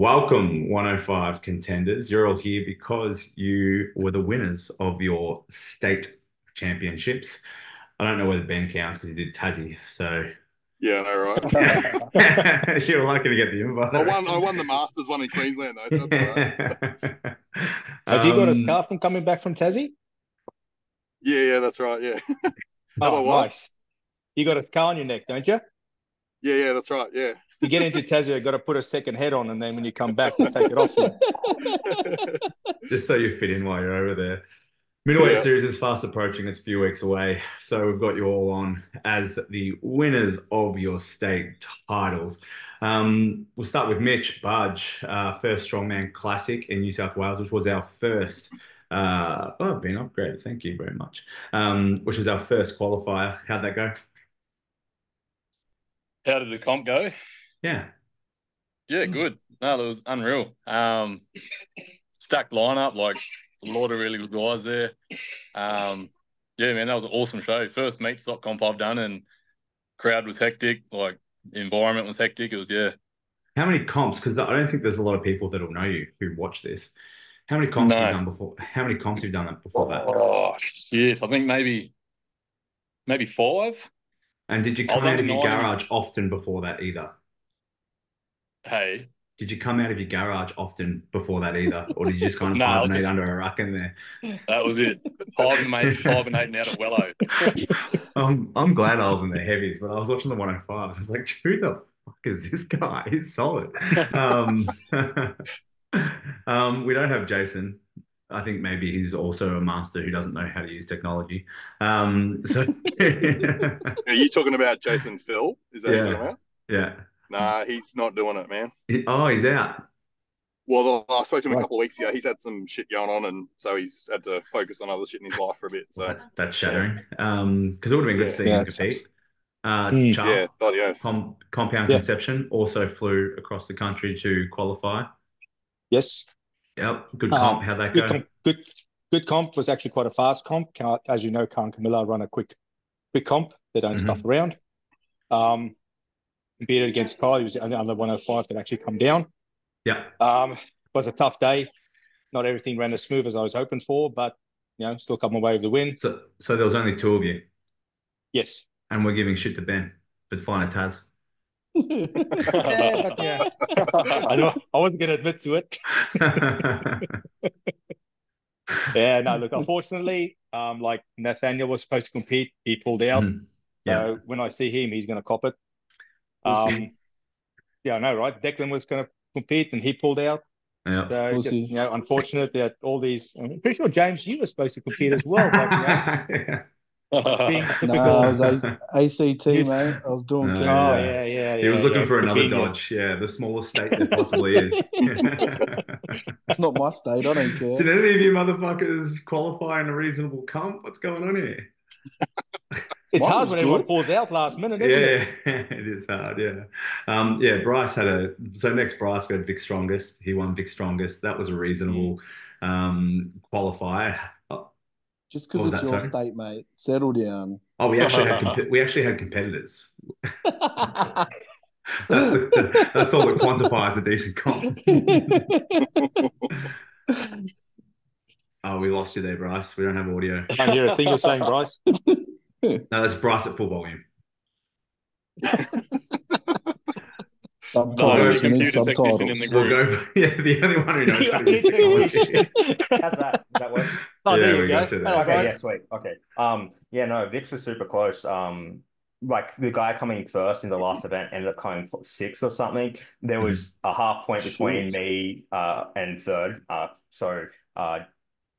Welcome, 105 contenders. You're all here because you were the winners of your state championships. I don't know whether Ben counts because he did Tassie, so Yeah, I know, you're lucky to get the invite, right? I I reckon. won the Masters one in Queensland though, so that's all right. Have you got a Um, scarf from coming back from Tassie? Yeah, that's right. Yeah. Have I Oh, what? nice. You got a scar on your neck, don't you? Yeah, that's right. Yeah. You get into Tassie, you got to put a second head on, and then when you come back, they take it off you. just so you fit in while you're over there. Middleweight Yeah. series is fast approaching. It's a few weeks away. So we've got you all on as the winners of your state titles. We'll start with Mitch Budge, first Strongman Classic in New South Wales, which was our first. Been upgraded. Thank you very much. Which was our first qualifier. How'd that go? How did the comp go? Yeah. Yeah, good. No, it was unreal. Stacked lineup, like a lot of really good guys there. Yeah, man, that was an awesome show. First Meatstock comp I've done, and crowd was hectic. Like the environment was hectic. It was How many comps? Because I don't think there's a lot of people that'll know you who watch this. How many comps have you no. done before? How many comps have you done that before that? Oh shit! I think maybe five. And did you I was come out under of your garage nineties. often before that either? Hey, Did you come out of your garage often before that either? Or did you just kind of no, I was hibernate just under a ruck in there? that was it. Hibernating out at Wello. I'm glad I was in the heavies, but I was watching the 105s. I was like, who the fuck is this guy? He's solid. Um, we don't have Jason. I think maybe he's also a master who doesn't know how to use technology. So Are you talking about Jason Phil? Is that who you're talking yeah, about? yeah. Nah, he's not doing it, man. Oh, he's out. Well, I spoke to him a Right. couple of weeks ago. He's had some shit going on, and so he's had to focus on other shit in his life for a bit. So, That's yeah, shattering. Because it would have been good to yeah, see Yeah, him it sucks. compete. Mm, yeah. Charl, Bloody oath. Compound yeah, Conception, also flew across the country to qualify. yes. Yep, good comp. How'd that Good go? comp. Good comp was actually quite a fast comp. As you know, Khan Camilla run a quick comp. They don't stuff Hmm. around. Um, Competed against Kyle. He was under 105 that actually come down. Yep. It was a tough day. Not everything ran as smooth as I was hoping for, but still come away with the win. So there was only two of you, Yes. and we're giving shit to Ben for flying a Taz. Yeah, but yeah, I wasn't going to admit to it. Yeah, no, look, unfortunately, like Nathaniel was supposed to compete, he pulled out. Mhm. Yeah. So when I see him, he's going to cop it. We'll see. Um, yeah, I know, right? Declan was going to compete and he pulled out. Yeah. So We'll just, see. unfortunate that all these, I'm pretty sure James, you were supposed to compete as well, but, Yeah. being Nah, I typical was ACT, news. mate. I was doing No, King. Oh, yeah. yeah, yeah, He was yeah, looking yeah. for another Convenient. dodge. Yeah, the smallest state there possibly is. It's not my state. I don't care. Did any of you motherfuckers qualify in a reasonable comp? What's going on here? It's Mine hard was when everyone good. pulls out last minute, isn't it? Yeah, it is hard. Yeah. Yeah, Brice had so next Brice we had Vic Strongest. He won Vic Strongest. That was a Mm. reasonable qualifier. Just What because was it's that, your sorry? state, mate. Settle down. Oh, we actually had competitors. That's all that quantifies a decent comp. Oh, we lost you there, Brice. We don't have audio. Can't hear a thing you're saying, Bryce. No, that's Brice at full volume. The only We'll Subtitles. go. We need computer technician in the subtitles. We'll group. go. Yeah, the only one who knows how to use Yeah. technology. How's that? Does that work? Oh, there Yeah, you we go. got you Hello, there. Okay, Bryce. yeah, sweet. Okay. Yeah, no, Vix was super close. Like the guy coming first in the last event ended up coming sixth or something. There Mhm. was a half point between Shit. me and third. So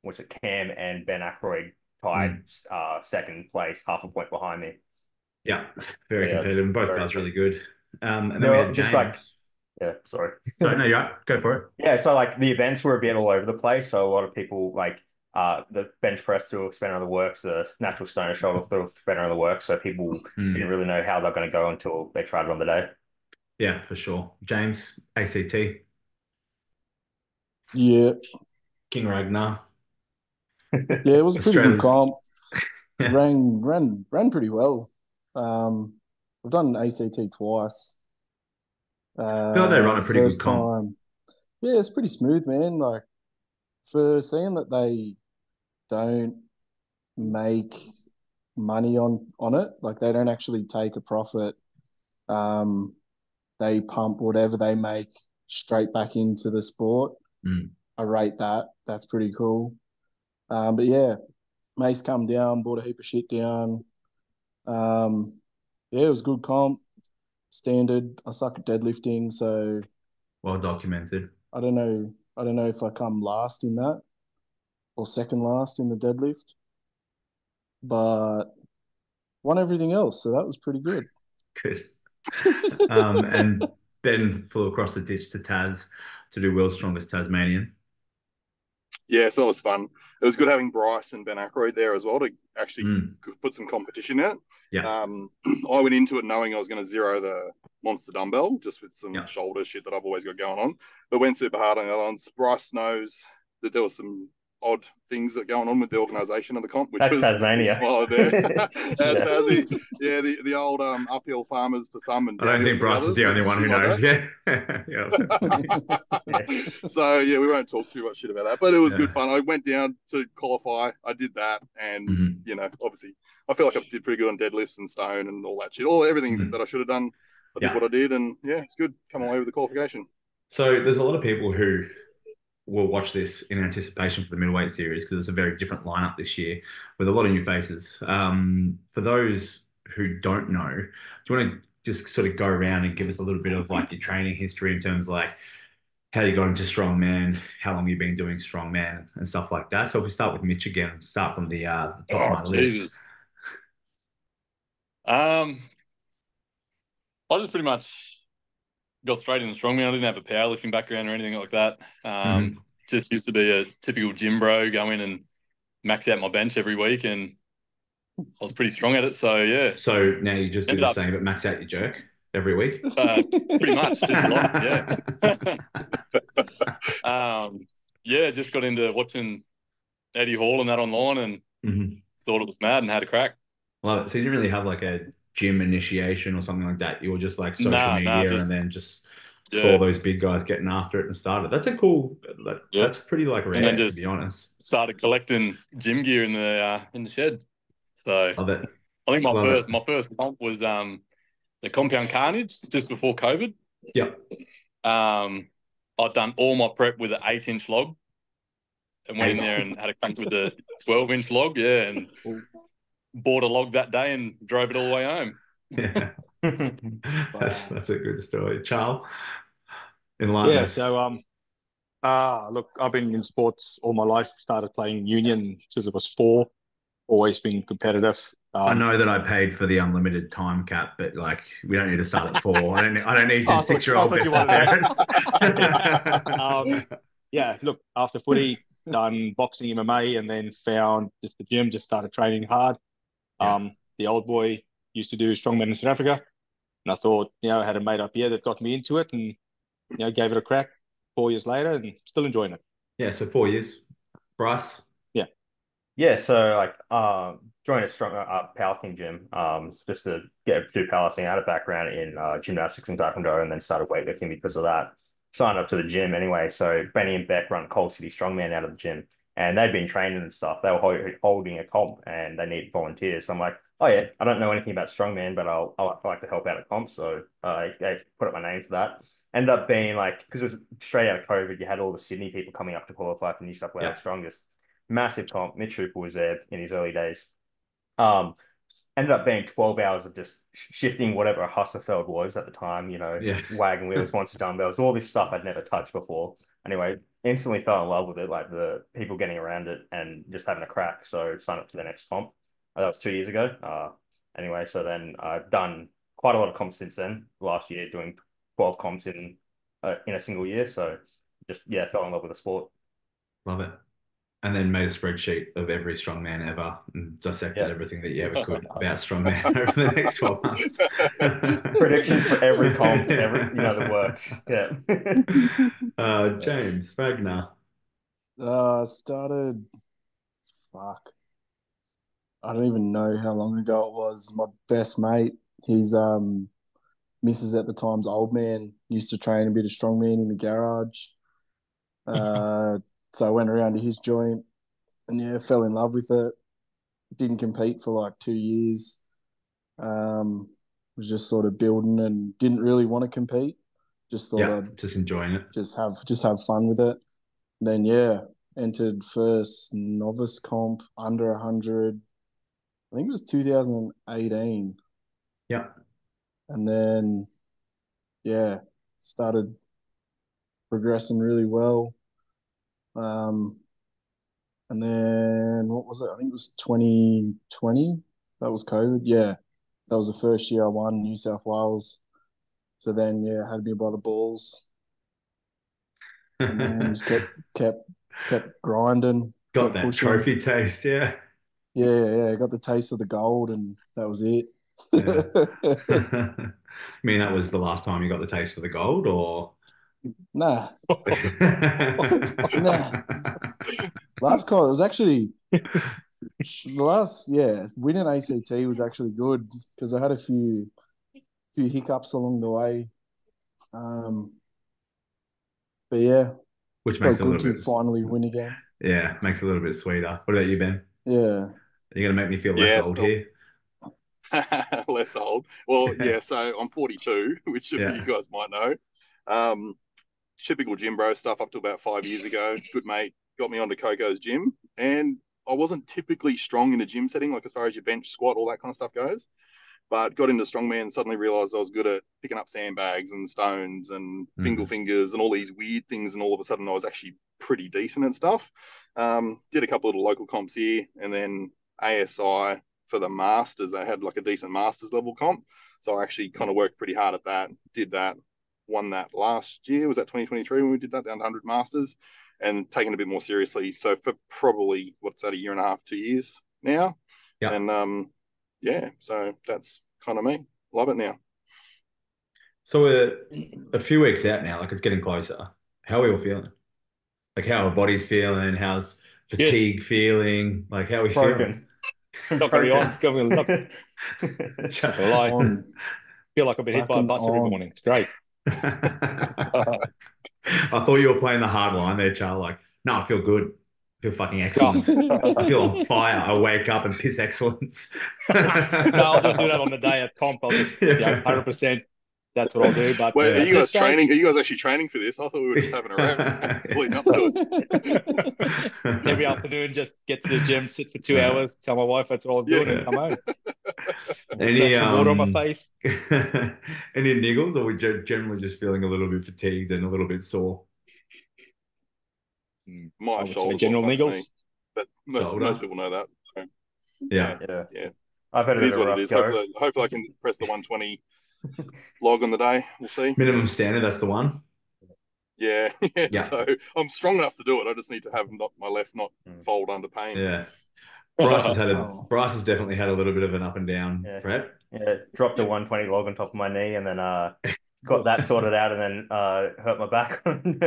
was it Cam and Ben Aykroyd tied Mm. second place, half a point behind me. Yeah, So very yeah, competitive. And both very guys good. really good. And They then we had were just like, James. yeah, sorry. Sorry, no, you're right. Go for it. Yeah, so like the events were a bit all over the place. So a lot of people like the bench press threw a spanner in the works, the natural stoner shoulder threw a spanner in the works. So people didn't Mm. really know how they're going to go until they tried it on the day. Yeah, for sure. James, ACT, Yeah. King Ragnar, Yeah, it was a pretty good Australia's. comp. Yeah. Ran pretty well. I've done ACT twice. I feel like they run a pretty good First comp. time. Yeah, it's pretty smooth, man. Like for seeing that they don't make money on it, like they don't actually take a profit. Um, they pump whatever they make straight back into the sport. Mm. I rate that. That's pretty cool. But yeah, Mace come down, bought a heap of shit down. Um, yeah, it was good comp, standard. I suck at deadlifting, so Well documented. I don't know. I don't know if I come last in that or second last in the deadlift, but won everything else, so that was pretty good. Good. And Ben flew across the ditch to Tas to do World's Strongest Tasmanian. Yeah, so that was fun. It was good having Brice and Ben Aykroyd there as well to actually put some competition in it. Yeah. I went into it knowing I was going to zero the monster dumbbell just with some shoulder shit that I've always got going on. But went super hard on the other ones. Brice knows that there was some odd things that are going on with the organisation of the comp, which That's was Tasmania. there. That's Tassie. Yeah, the old uphill farmers for some and I don't think Brice is the only one who knows. Yeah. So yeah, we won't talk too much shit about that, but it was good fun. I went down to qualify. I did that, and you know, obviously, I feel like I did pretty good on deadlifts and stone and all that shit, everything that I should have done. I did what I did, and yeah, it's good. Come away with the qualification. So there's a lot of people who will watch this in anticipation for the middleweight series because it's a very different lineup this year with a lot of new faces. For those who don't know, do you want to just sort of go around and give us a little bit of like your training history in terms of like how you got into strongman, how long you've been doing strongman and stuff like that? So if we start with Mitch again, start from the top of my list. I just pretty much got straight into strongman. I didn't have a powerlifting background or anything like that. Just used to be a typical gym bro, go in and max out my bench every week, and I was pretty strong at it. So yeah. So now you just do the same, but max out your jerk every week. Pretty much, just yeah. Just got into watching Eddie Hall and that online, and thought it was mad and had a crack. Love it. So you didn't really have like a gym initiation or something like that. You were just like social media and then just saw those big guys getting after it and started. That's a cool. That's pretty like rare, to be honest. Started collecting gym gear in the shed. So love it. I think my first comp was the Compound Carnage just before COVID. Yep. I'd done all my prep with an 8-inch log and went in there and had a crack with the 12-inch log. Yeah, and bought a log that day and drove it all the way home. Yeah. That's a good story. Charl, enlighten us. So look, I've been in sports all my life. Started playing union since I was 4. Always been competitive. I know that I paid for the unlimited time cap, but like we don't need to start at 4. I don't need your 6-year-old best. Yeah, look, after footy, done boxing, MMA, and then found just the gym. Just started training hard. The old boy used to do strongman in South Africa, and I thought, I had a mate up here that got me into it, and gave it a crack. 4 years later, and still enjoying it. Yeah, so 4 years. Brice? Yeah, so like joined a strong powerlifting gym just to do powerlifting. I had a background in gymnastics and taekwondo, and then started weightlifting because of that. Signed up to the gym anyway. So Benny and Beck run Cold City Strongman out of the gym, and they'd been training and stuff. They were holding a comp, and they needed volunteers. So I'm like, oh yeah, I don't know anything about strongman, but I like to help out at comp. So they put up my name for that. Ended up being like, because it was straight out of COVID, you had all the Sydney people coming up to qualify for New South Wales Strongest. Massive comp. Mitch Hooper was there in his early days. Ended up being 12 hours of just shifting whatever a Husserfeld was at the time, wagon wheels, monster dumbbells, all this stuff I'd never touched before. Anyway, instantly fell in love with it, like the people getting around it and just having a crack. So signed up to the next comp. That was 2 years ago. Anyway, so then I've done quite a lot of comps since then. Last year, doing 12 comps in a single year. So just, fell in love with the sport. Love it. And then made a spreadsheet of every strongman ever and dissected everything that you ever could about strongman over the next 12 months. Predictions for every comp, that works. Yeah. James Wagner. Started, I don't even know how long ago it was. My best mate, his missus at the time's old man, used to train a bit of strongman in the garage. So I went around to his joint and yeah, fell in love with it. Didn't compete for like 2 years. Was just sort of building and didn't really want to compete. Just thought I'd just enjoying it. just have fun with it. Then yeah, entered first novice comp under 100. I think it was 2018. Yeah. And then yeah, started progressing really well. And then what was it? I think it was 2020. That was COVID. Yeah, that was the first year I won New South Wales. So then, yeah, had me by the balls, and then just kept grinding, Got kept that pushing. trophy taste, yeah. Yeah. Got the taste of the gold, and that was it. Yeah. I mean, that was the last time you got the taste for the gold, or? Nah, nah. Last call, it was actually the last, yeah, winning ACT was actually good because I had a few hiccups along the way. But yeah, which makes it a felt good little to bit, finally win again. yeah, makes it a little bit sweeter. What about you, Ben? Yeah. Are you going to make me feel less Yeah, old here? less old. Well, yeah. So I'm 42, which Yeah. you guys might know. Typical gym bro stuff up to about 5 years ago. Good mate got me onto KAYO's gym, and I wasn't typically strong in a gym setting, like as far as your bench, squat, all that kind of stuff goes. But got into strongman and suddenly realized I was good at picking up sandbags and stones and finger fingers and all these weird things. And all of a sudden I was actually pretty decent at stuff. Did a couple of local comps here, and then ASI for the masters. They had like a decent masters level comp. So I actually kind of worked pretty hard at that, did that, won that last year. Was that 2023 when we did that, down to 100 masters, and taken a bit more seriously. So for probably, what's that, a year and a half, 2 years now. Yeah. And yeah, so that's kind of me. Love it now. So we're a few weeks out now, like it's getting closer. How are we all feeling? Like how our bodies feeling? How's fatigue feeling? Like how are we feeling? Not very on. Not On. feel like I've been hit by a bus every morning. It's great. I thought you were playing the hard line there, Charl. Like, no, I feel good. I feel fucking excellent. I feel on fire. I wake up and piss excellence. No, I'll just do that on the day at comp. I'll just 100%. That's what I'll do. But wait, are you guys training? Are you guys actually training for this? I thought we were just having a rest, leading up to it. Every afternoon, just get to the gym, sit for 2 hours, tell my wife that's all I'm doing, and come home. Any water on my face? Any niggles, or we generally just feeling a little bit fatigued and a little bit sore? My shoulder, general niggles, but most people know that. So, yeah. I've had it is what it is. Hopefully I can press the 120 log on the day. We'll see. Minimum standard, that's the one. Yeah. So I'm strong enough to do it. I just need to have my left not fold under pain. Yeah. Brice has definitely had a little bit of an up and down prep. Yeah, dropped a 120 log on top of my knee, and then got that sorted out, and then hurt my back on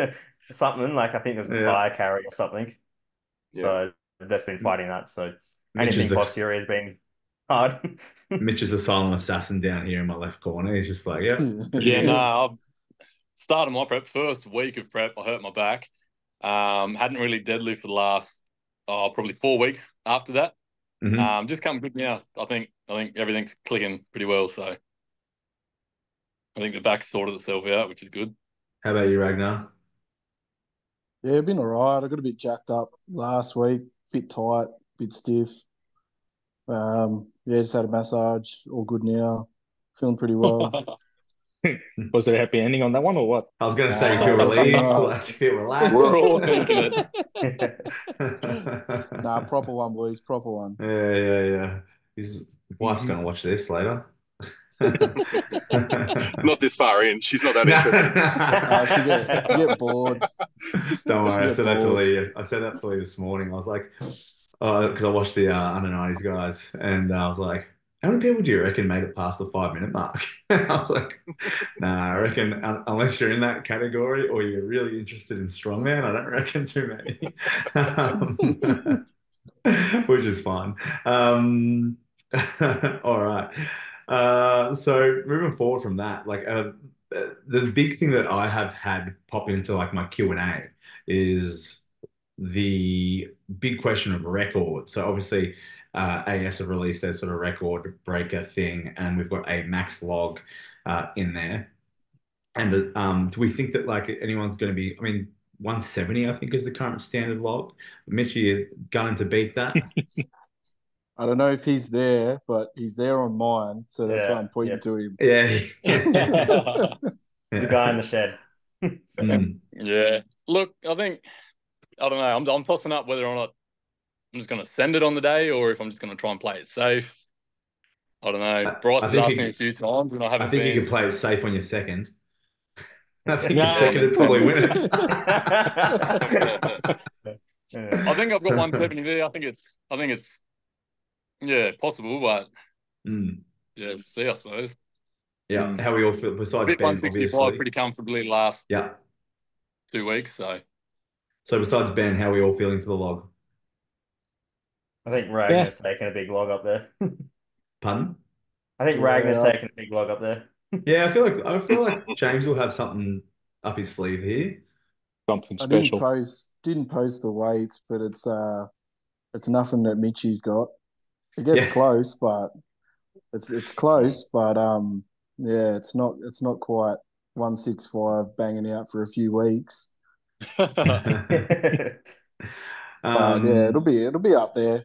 something. Like I think there was a tire carry or something. So that's been fighting that. So anything posterior has been hard. Mitch is a silent assassin down here in my left corner. He's just like, I've started my prep. First week of prep, I hurt my back. Hadn't really deadlift for the last probably 4 weeks after that. Just come good now. I think everything's clicking pretty well. So I think the back sorted itself out, which is good. How about you, Ragnar? Yeah, been all right. I got a bit jacked up last week, bit tight, bit stiff. Just had a massage, all good now. Feeling pretty well. Was there a happy ending on that one or what? I was going to say, feel relieved, like feel relaxed. We're all thinking it. Nah, proper one, boys, proper one. Yeah. His wife's going to watch this later. Not this far in. She's not that interested. She get bored. Don't worry. I said that to Lee. I said that to Lee this morning. I was like, because I watched the under 90s guys, and I was like, how many people do you reckon made it past the 5-minute mark? I was like, nah, I reckon unless you're in that category or you're really interested in strongman, I don't reckon too many. Which is fine. All right. So moving forward from that, like the big thing that I have had pop into like my Q&A is the big question of record. So obviously, AS have released their sort of record breaker thing, and we've got a max log in there. And do we think that like anyone's going to be? I mean, 170, I think, is the current standard log. Mitchy is gunning to beat that. I don't know if he's there, but he's there on mine, so that's why I'm pointing to him. Yeah. The guy in the shed. Yeah. Look, I think, I don't know. I'm tossing up whether or not I'm just going to send it on the day or if I'm just going to try and play it safe. I don't know. Bryce has asked me a few times, and I haven't. I think you can play it safe on your second. I think your second would probably win it. I think I've got 170 there. I think it's possible, but we'll see, I suppose. Yeah, how we all feel besides Ben, 165 obviously. pretty comfortably last 2 weeks. So besides Ben, how are we all feeling for the log? I think Ragnar's taking a big log up there. Pardon? I think Ragnar's taking a big log up there. Yeah, I feel like James will have something up his sleeve here. Something special. I didn't post the weights, but it's nothing that Mitchy's got. It gets close, but it's close, but it's not quite 165 banging out for a few weeks. It'll be up there.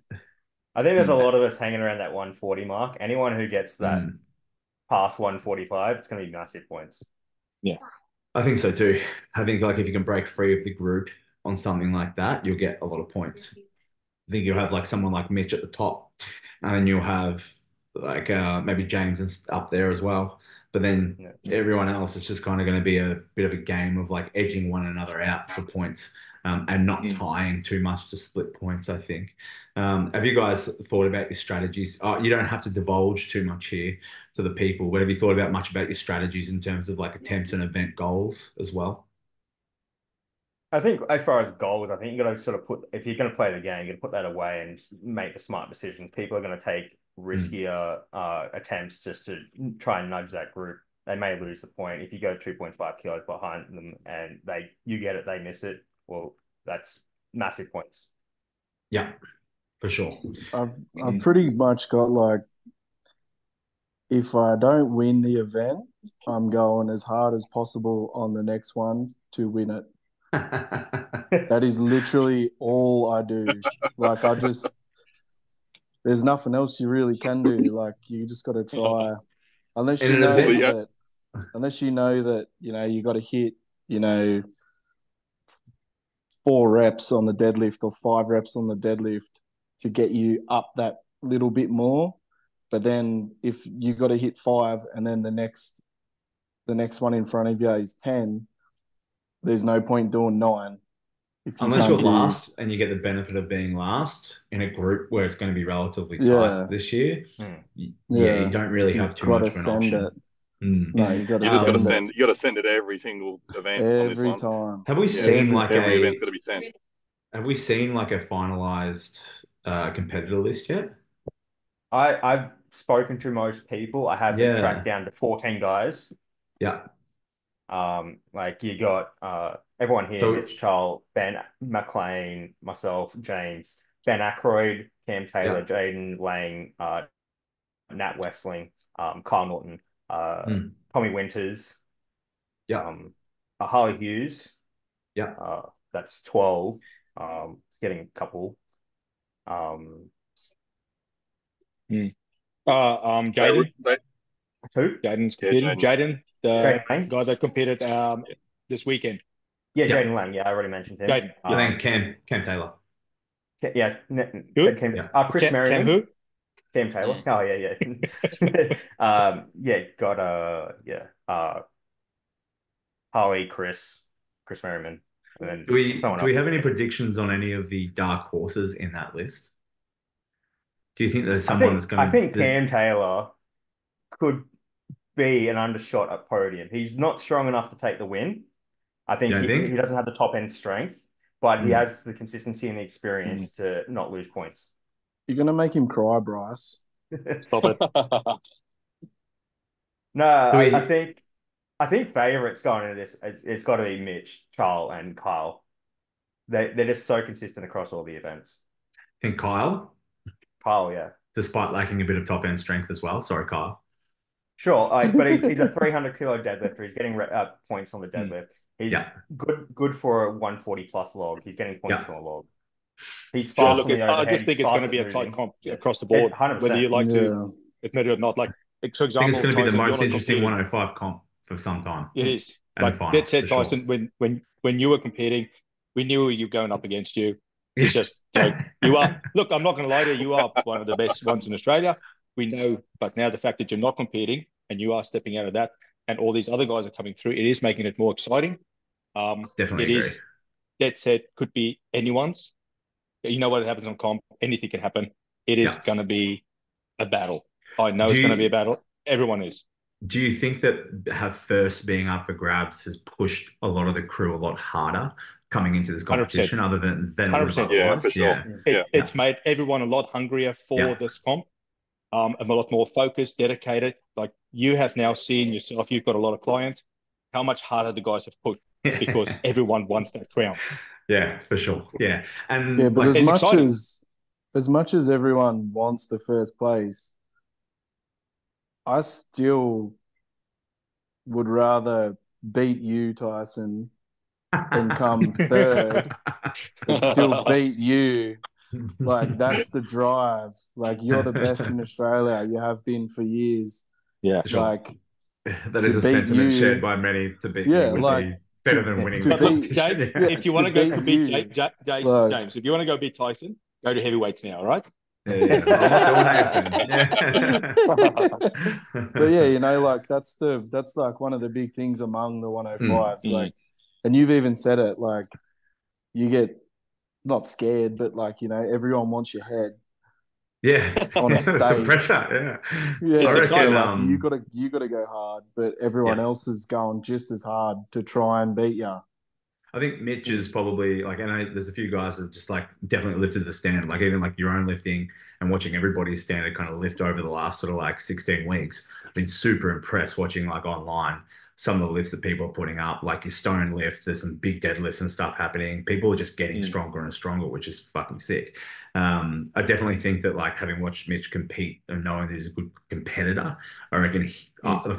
I think there's a lot of us hanging around that 140 mark. Anyone who gets that past 145, it's going to be massive points. Yeah, I think so too. I think like if you can break free of the group on something like that, you'll get a lot of points. I think you'll have like someone like Mitch at the top, and then you'll have like maybe James up there as well. But then everyone else, it's just kind of going to be a bit of a game of like edging one another out for points and not tying too much to split points, I think. Have you guys thought about your strategies? You don't have to divulge too much here to the people, but have you thought about much about your strategies in terms of like attempts and event goals as well? I think as far as goals, I think you got to sort of if you're going to play the game, you got to put that away and make the smart decisions. People are going to take riskier attempts just to try and nudge that group. They may lose the point. If you go 2.5 kilos behind them and you get it, they miss it, well, that's massive points. Yeah, for sure. I've pretty much got like, if I don't win the event, I'm going as hard as possible on the next one to win it. That is literally all I do. Like there's nothing else you really can do. Like you just got to try, unless you know that you got to hit 4 reps on the deadlift or 5 reps on the deadlift to get you up that little bit more. But then if you got to hit 5 and then the next one in front of you is 10, there's no point doing 9. Unless you're last and you get the benefit of being last in a group where it's going to be relatively tight this year, you don't really have too much of an option. No, you just got to send. You got to send it every single event every time. Have we seen like every event's got to be sent? Have we seen like a finalized competitor list yet? I've spoken to most people. I have been tracked down to 14 guys. Yeah. Like you got everyone here, Mitch, Charl, Ben, Maclean, myself, James, Ben Aykroyd, Cam Taylor, Jaden Lang, Nat Westling, Kyle Norton, Tommy Winters, Harley Hughes. That's 12. Getting a couple. Jaden. Who? Jaden's competing. Jaden, the guy that competed this weekend. Yeah, Jaden Lang. Yeah, I already mentioned him. Jaden. And then Cam Taylor. Chris Merriman. Cam who? Cam Taylor. Oh yeah. Got Harley, Chris Merriman. And then do we have any predictions on any of the dark horses in that list? Do you think there's someone that's going to... I think Cam Taylor could be an undershot at podium. He's not strong enough to take the win. I think he doesn't have the top end strength, but he has the consistency and the experience to not lose points. You're going to make him cry, Brice. Stop it. No, I think favourites going into this, it's got to be Mitch, Charl, and Kyle. they're just so consistent across all the events. I think Kyle, Yeah. despite lacking a bit of top end strength as well. Sorry, Kyle. Sure, but he's a 300 kilo deadlifter. He's getting points on the deadlift. He's good for a 140 plus log. He's getting points on a log. He's fast on the overhead. I just think it's going to be a tight comp across the board, 100%. whether you like to admit it or not. Like, for example, I think it's going to be the most interesting 105 comp for some time. It is. Like that said, Tyson, when you were competing, we knew you were going up against you. It's just you are. Look, I'm not going to lie to you. You are one of the best ones in Australia. We know, but now the fact that you're not competing and you are stepping out of that, and all these other guys are coming through, it is making it more exciting. Definitely it agree. Is. That said, could be anyone's. You know what happens on comp? Anything can happen. It is going to be a battle. I know it's going to be a battle. Everyone is. Do you think that first being up for grabs has pushed a lot of the crew a lot harder coming into this competition, 100%. Other than 100%? Yeah, for sure. It's made everyone a lot hungrier for this comp. I'm a lot more focused, dedicated. Like you have now seen yourself, you've got a lot of clients, how much harder the guys have pushed because everyone wants that crown. Yeah, for sure. Yeah. And but as much as everyone wants the first place, I still would rather beat you, Tyson, and come third and still beat you. Like, that's the drive. Like, you're the best in Australia. You have been for years. Yeah. Like, that is a sentiment shared by many. To beat you would be better than winning the competition. If you want to go beat James, if you want to go beat Tyson, go to heavyweights now, all right? Yeah. But yeah, you know, like that's like one of the big things among the 105s. Like, and you've even said it, like you get not scared, but like, you know, everyone wants your head. Yeah, on a stage. Some pressure. Yeah. Like, you gotta go hard, but everyone else is going just as hard to try and beat you. I think Mitch is probably like, I know there's a few guys that just like definitely lifted the standard, like even like your own lifting and watching everybody's standard kind of lift over the last sort of like 16 weeks. I've been super impressed watching like online some of the lifts that people are putting up, like your stone lift. There's some big deadlifts and stuff happening. People are just getting stronger and stronger, which is fucking sick. I definitely think that like having watched Mitch compete and knowing that he's a good competitor, I reckon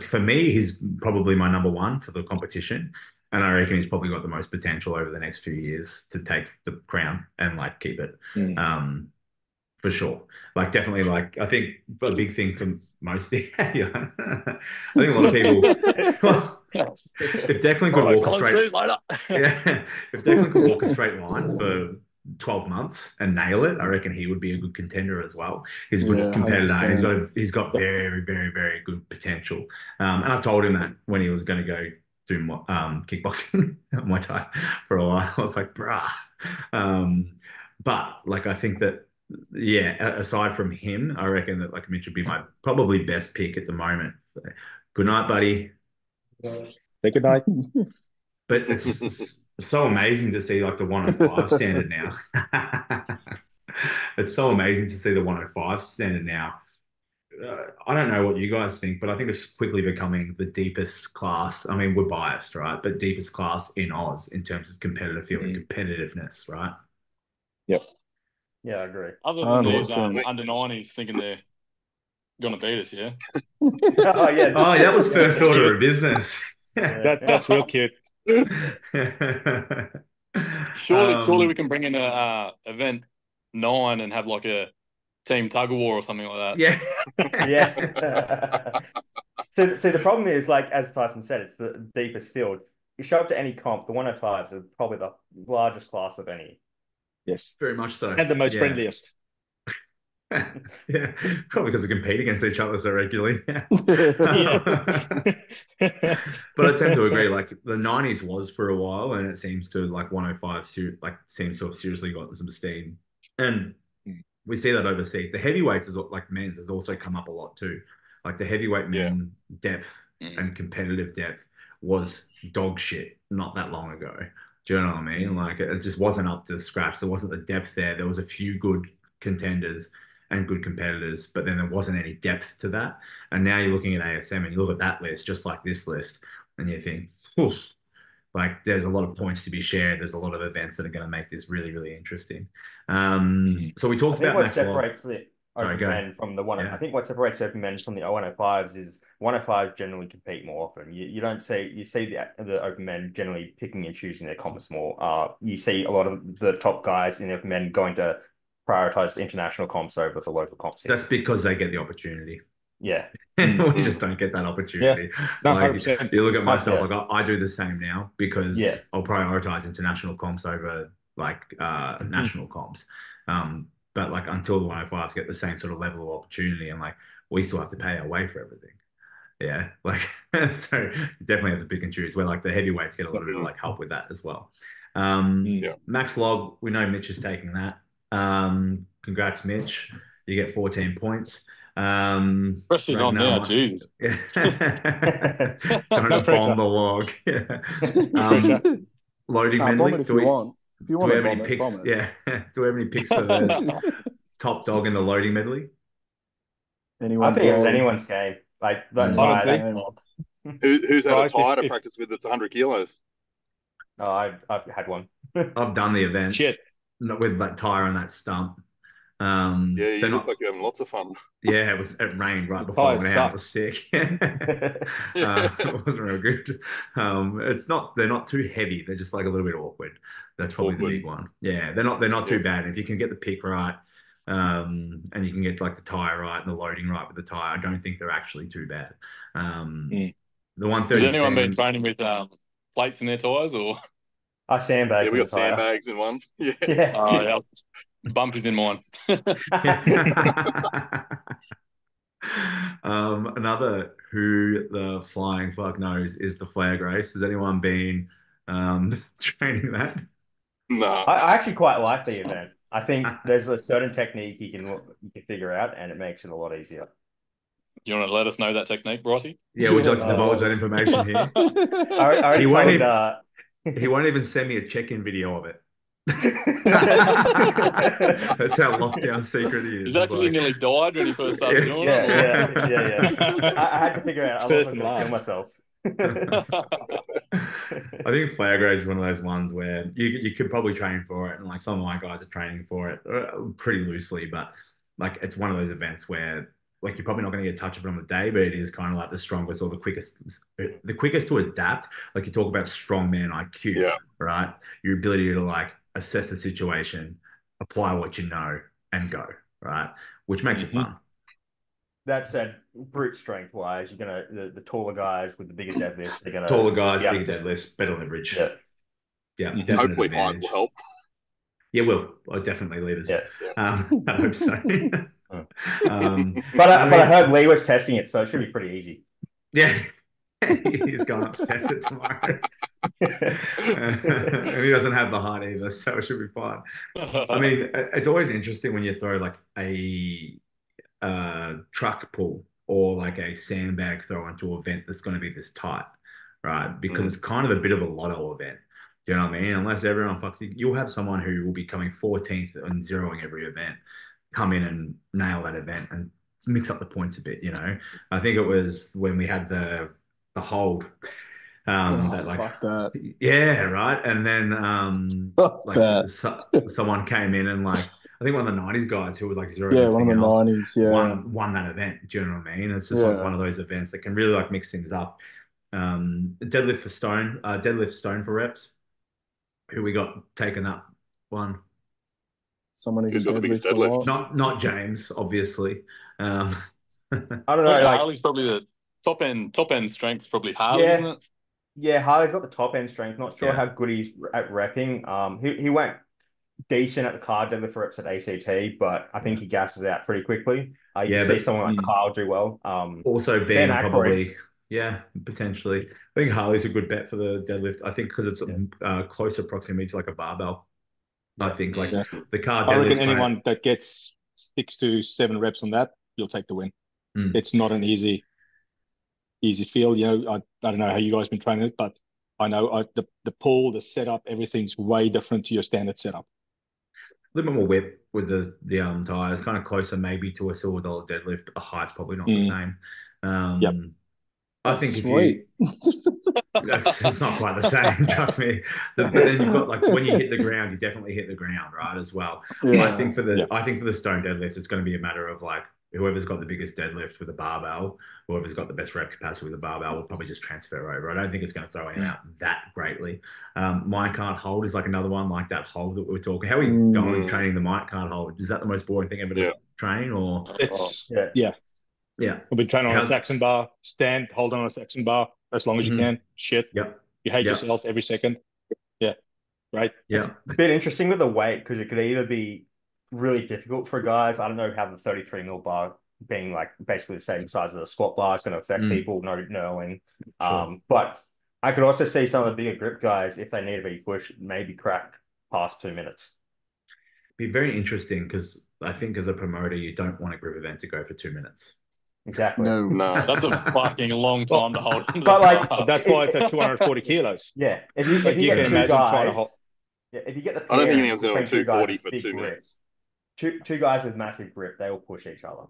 for me, he's probably my number one for the competition. And I reckon he's probably got the most potential over the next few years to take the crown and like keep it. For sure. Like definitely like I think a big thing for most I think a lot of people if Declan could walk a straight if Declan could walk a straight line for 12 months and nail it, I reckon he would be a good contender as well. He's a good competitor and he's got very, very, very good potential. And I told him that when he was going to go do kickboxing Muay Thai for a while. I was like, bruh. But like I think that aside from him, I reckon that like Mitch would be my probably best pick at the moment. So, good night, buddy. Say good night. But it's so amazing to see like the 105 standard now. It's so amazing to see the 105 standard now. I don't know what you guys think, but I think it's quickly becoming the deepest class. I mean, we're biased, right? But deepest class in Oz in terms of competitive field and competitiveness, right? Yep. Yeah, I agree. Other than those under 90s thinking they're going to beat us, yeah? That was first order of business. That's real cute. Surely we can bring in a event 9 and have like a team tug of war or something like that. Yeah. Yes. So the problem is, like, as Tyson said, it's the deepest field. You show up to any comp, the 105s are probably the largest class of any. Yes. Very much so. And the most friendliest. Yeah, probably because we compete against each other so regularly. But I tend to agree. Like the 90s was for a while, and it seems to like 105 seems to have seriously gotten some steam, and we see that overseas. The heavyweights is like men's has also come up a lot too. Like the heavyweight men depth and competitive depth was dog shit not that long ago. Do you know what I mean? Like it just wasn't up to scratch. There wasn't the depth there. There was a few good contenders and good competitors, but then there wasn't any depth to that. And now you're looking at ASM and you look at that list, just like this list, and you think, like there's a lot of points to be shared. There's a lot of events that are going to make this really, really interesting. So we talked about what Max Log. separates the Sorry, open go. men from the one. Yeah. I think what separates open men from the 105s is 105s generally compete more often. You don't see the open men generally picking and choosing their comps more. You see a lot of the top guys in the open men going to prioritize international comps over the local comps. That's because they get the opportunity. Yeah. We just don't get that opportunity. No, like 100%. you look at myself, like I do the same now because Yeah. I'll prioritize international comps over like national comps. But like until the 105s get the same sort of level of opportunity, and like we still have to pay our way for everything. Yeah, like so you definitely have to pick and choose. Where like the heavyweights get a little bit of like help with that as well. Max Log, we know Mitch is taking that. Congrats, Mitch. You get 14 points. Pressure's on now, Jesus. Don't bomb the log. Loading medley. Bomb it if you want. If you want do we to have any picks? bomb it. Yeah. Do we have any picks for the top dog in the loading medley? I think it's anyone's game. Like that Who's had a tie to practice with that's 100 kilos? Oh, I've had one. I've done the event. Shit. With that tire on that stump. Yeah, you look like you're having lots of fun. Yeah, it rained right before I went out. It was sick. It wasn't real good. They're not too heavy. They're just like a little bit awkward. That's probably the big one. Yeah, they're not too bad. If you can get the pick right, and you can get like the tire right and the loading right with the tire, I don't think they're actually too bad. The 130. Has anyone been training with plates in their tires or? Sandbags. Yeah, we got sandbags in one. Yeah. Yeah. Bumpers in mine. Another who the flying fuck knows is the flag race. Has anyone been training that? No. I actually quite like the event. I think there's a certain technique you can figure out, and it makes it a lot easier. You want to let us know that technique, Brycey? Yeah, would you like to divulge that information here? He won't even send me a check-in video of it. That's how lockdown secret he is. He's actually nearly died when he first started doing it. Yeah. I had to figure out. I wasn't going to kill myself. I think flag race is one of those ones where you could probably train for it, and like some of my guys are training for it pretty loosely, but like it's one of those events where like you're probably not going to get a touch of it on the day, but it is kind of like the strongest or the quickest to adapt. Like you talk about strongman IQ, right? Your ability to like assess the situation, apply what you know, and go, right? Which makes it fun. That said, brute strength wise, you're gonna the taller guys with the bigger deadlifts. They're gonna taller guys, bigger deadlifts, better leverage. Yeah. Hopefully, height will help. Yeah, I'll definitely leave us. I hope so. But I heard Lee was testing it, so it should be pretty easy. Yeah. He's going up to test it tomorrow. And he doesn't have the height either, so it should be fine. I mean, it's always interesting when you throw like a truck pull or like a sandbag throw into an event that's going to be this tight, right? Because it's kind of a bit of a lotto event. Do you know what I mean? Unless everyone fucks you, you'll have someone who will be coming 14th and zeroing every event, come in and nail that event and mix up the points a bit, you know? I think it was when we had the hold. Yeah, right. And then someone came in and like I think one of the 90s guys who was like zero. Yeah, one of the 90s, won that event. Do you know what I mean? It's just like one of those events that can really like mix things up. Deadlift stone for reps. Who we got taking that one? Someone who's got the biggest deadlift. Not James, obviously. I don't know. Harley's probably the top end strength's probably Harley, isn't it? Yeah, Harley's got the top end strength. Not sure how good he's at repping. He went decent at the car deadlift reps at ACT, but I think he gasses out pretty quickly. You can see someone like Kyle do well. Also Ben probably. Yeah, potentially. I think Harley's a good bet for the deadlift. I think because it's closer proximity to like a barbell. I think like the car deadlift. I reckon anyone that gets 6 to 7 reps on that, you'll take the win. It's not an easy field. You know, I don't know how you guys been training it, but I know the pull, the setup, everything's way different to your standard setup. A little bit more whip with the tires, kind of closer maybe to a $silver deadlift, but the height's probably not the same. I think if It's not quite the same, trust me. But then you've got like when you hit the ground, you definitely hit the ground, right? As well. Yeah. I think for the stone deadlifts, it's going to be a matter of like whoever's got the biggest deadlift with a barbell, whoever's got the best rep capacity with a barbell will probably just transfer over. I don't think it's going to throw him out that greatly. Mine can't hold is like another one like that hold that we were talking. How are you going training the mic can't hold? Is that the most boring thing ever to train or? It's Yeah. We'll be training on a Saxon bar, stand, hold on a Saxon bar as long as you can. Shit. Yep. You hate yourself every second. Yeah. Right. Yeah. It's a bit interesting with the weight because it could either be really difficult for guys. I don't know how the 33 mil bar being like basically the same size as a squat bar is going to affect people, no knowing. Sure. But I could also see some of the bigger grip guys, if they need to be pushed, maybe crack past 2 minutes. Be very interesting because I think as a promoter, you don't want a grip event to go for 2 minutes. Exactly. No. That's a fucking long time to hold. But like, that's why it's at 240 kilos. Yeah. If you get two guys, if you get the I don't think anyone's between doing 240 for big 2 grip, minutes. two guys with massive grip, they will push each other.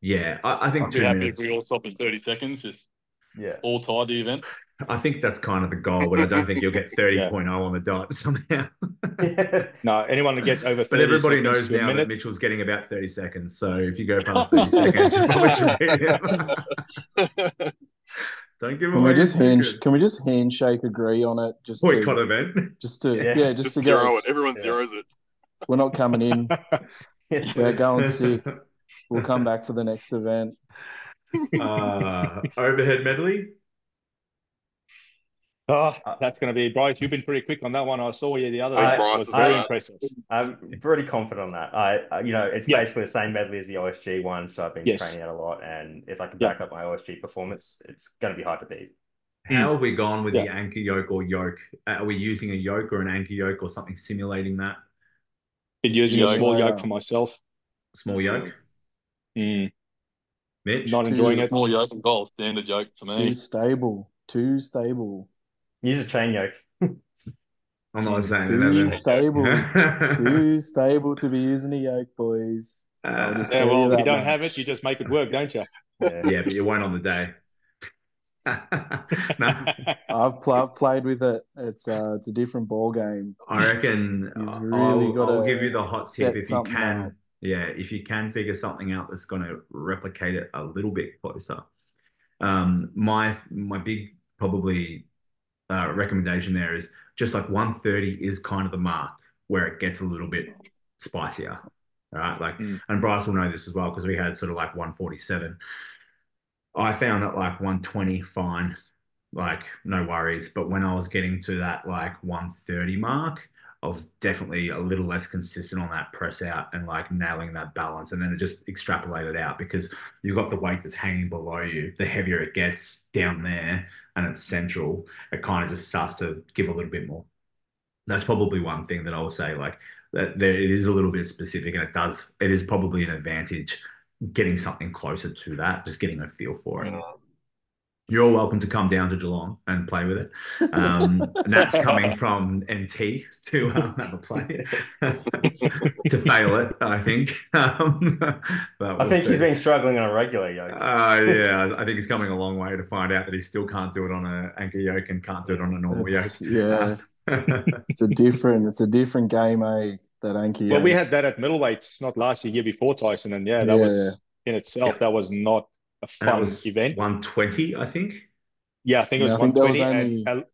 Yeah, I think I'd 2 be happy minutes. if we all stop in 30 seconds, just Yeah. all tied the event. I think that's kind of the goal, but I don't think you'll get 30.0 on the dot somehow. No, anyone that gets over 30 But everybody seconds knows to a now that minute, Mitchell's getting about 30 seconds. So if you go past 30 seconds, you probably should beat him. Don't give away your secrets. Can we just handshake agree on it? Just Boycott event. just to Just to zero go. it. Everyone zeroes it. We're not coming in. We're going sick. We'll come back for the next event. Overhead medley. Oh, that's going to be Brice. You've been pretty quick on that one. I saw you the other I think day. Brice It was is very right. impressive. I'm pretty confident on that. It's basically the same medley as the OSG one, so I've been training it a lot. And if I can back up my OSG performance, it's going to be hard to beat. How have we gone with the anchor yoke or yoke? Are we using a yoke or an anchor yoke or something simulating that? Been using a small yoke for myself. Small yoke? Mitch? Not enjoying it. Small yoke and goal, standard yoke for me. Too stable. Use a chain yoke. I'm not saying too stable to be using a yoke, boys. If you don't have it, you just make it work, don't you? Yeah, but you won't on the day. No. I've played with it. It's a different ball game. I reckon I'll give you the hot tip if you can. Up. Yeah, if you can figure something out that's going to replicate it a little bit closer. My big probably recommendation there is just like 130 is kind of the mark where it gets a little bit spicier. All right, like, and Brice will know this as well because we had sort of like 147. I found that like 120 fine, like no worries. But when I was getting to that like 130 mark, I was definitely a little less consistent on that press out and like nailing that balance. And then it just extrapolated out because you've got the weight that's hanging below you. The heavier it gets down there and it's central, it kind of just starts to give a little bit more. That's probably one thing that I will say, like that it is a little bit specific and it is probably an advantage getting something closer to that, just getting a feel for it. You're welcome to come down to Geelong and play with it. And that's coming from NT to have a play to fail it, I think. I think he's been struggling on a regular yoke. Yeah, I think he's coming a long way to find out that he still can't do it on an anchor yoke and can't do it on a normal yoke. Yeah, it's a different game, that anchor yoke. Well, we had that at middleweights, not last year before Tyson, and that was in itself that was not a fun event. 120, I think. Yeah, I think it was 120. There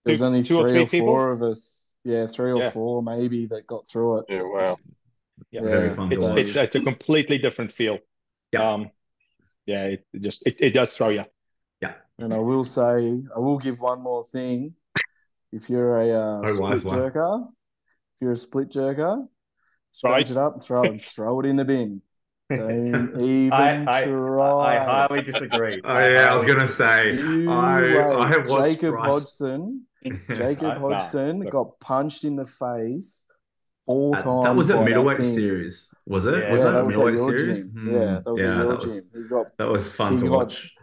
was only three or four of us. Yeah, three or four maybe that got through it. Yeah, wow. Yeah, very fun. It's a completely different feel. Yeah. It does throw you. Yeah. And I will give one more thing. If you're a split jerker, scratch it up, throw it in the bin. Don't even try. I highly disagree. I was going to say, I have watched Jacob Hodgson got punched in the face 4 times. That was a middleweight series, was it? Yeah, was that a middleweight series? Yeah, that was at your gym. That was fun to watch.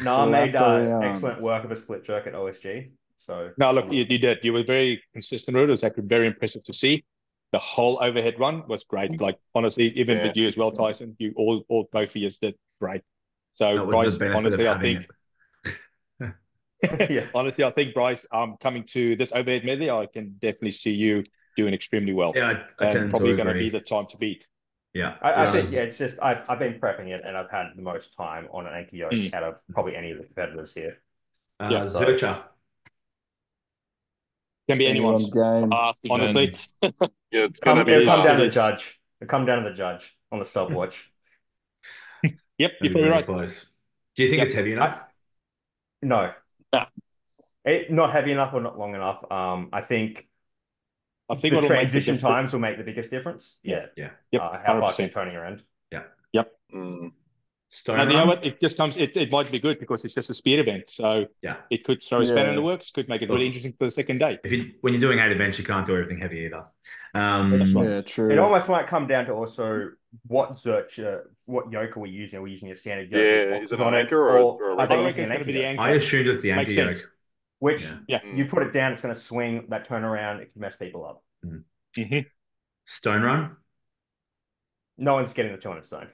I made excellent work of a split jerk at OSG. So no, look, you did. You were very consistent with it. It was actually very impressive to see. The whole overhead run was great. Like honestly, even with you as well, Tyson, both of you did great. So Brice, honestly, I think Yeah. Honestly, I think Brice, coming to this overhead medley, I can definitely see you doing extremely well. Yeah, I And tend to probably going to be agree. the time to beat. Yeah. I think, yeah, it's just I've been prepping it and I've had the most time on an anchor yoke out of probably any of the competitors here. Yeah. Zercher. Can be Anyone's game. honestly. Yeah, it's gonna be It'll come down fast. to the judge. It'll come down to the judge on the stopwatch. Yep, you're That'd be probably very right. close. Do you think it's heavy enough? No. Nah. Not heavy enough or not long enough. I think I think the what'll make the transition difference- times will make the biggest difference. Yeah. Yeah. Yep, How fast 100%. you're turning around. Yep. Stone And you know run? what? It just comes. It might be good because it's just a speed event, so Yeah. it could throw a spanner in the Yeah. works. Could make it really interesting for the second day. When you're doing 8 events, you can't do everything heavy either. That's right. Yeah, It true. almost might come down to also what yoke are we using? Are we using a standard yoke? Yeah, with is it boxes an on anchor or a are they regular? using an It's gonna anchor be the yoke? anchor. I assumed it's the anchor Makes yoke. sense. Which Yeah. you put it down, it's going to swing that turnaround. It can mess people up. Mm-hmm. Stone run? No one's getting the 200 stone.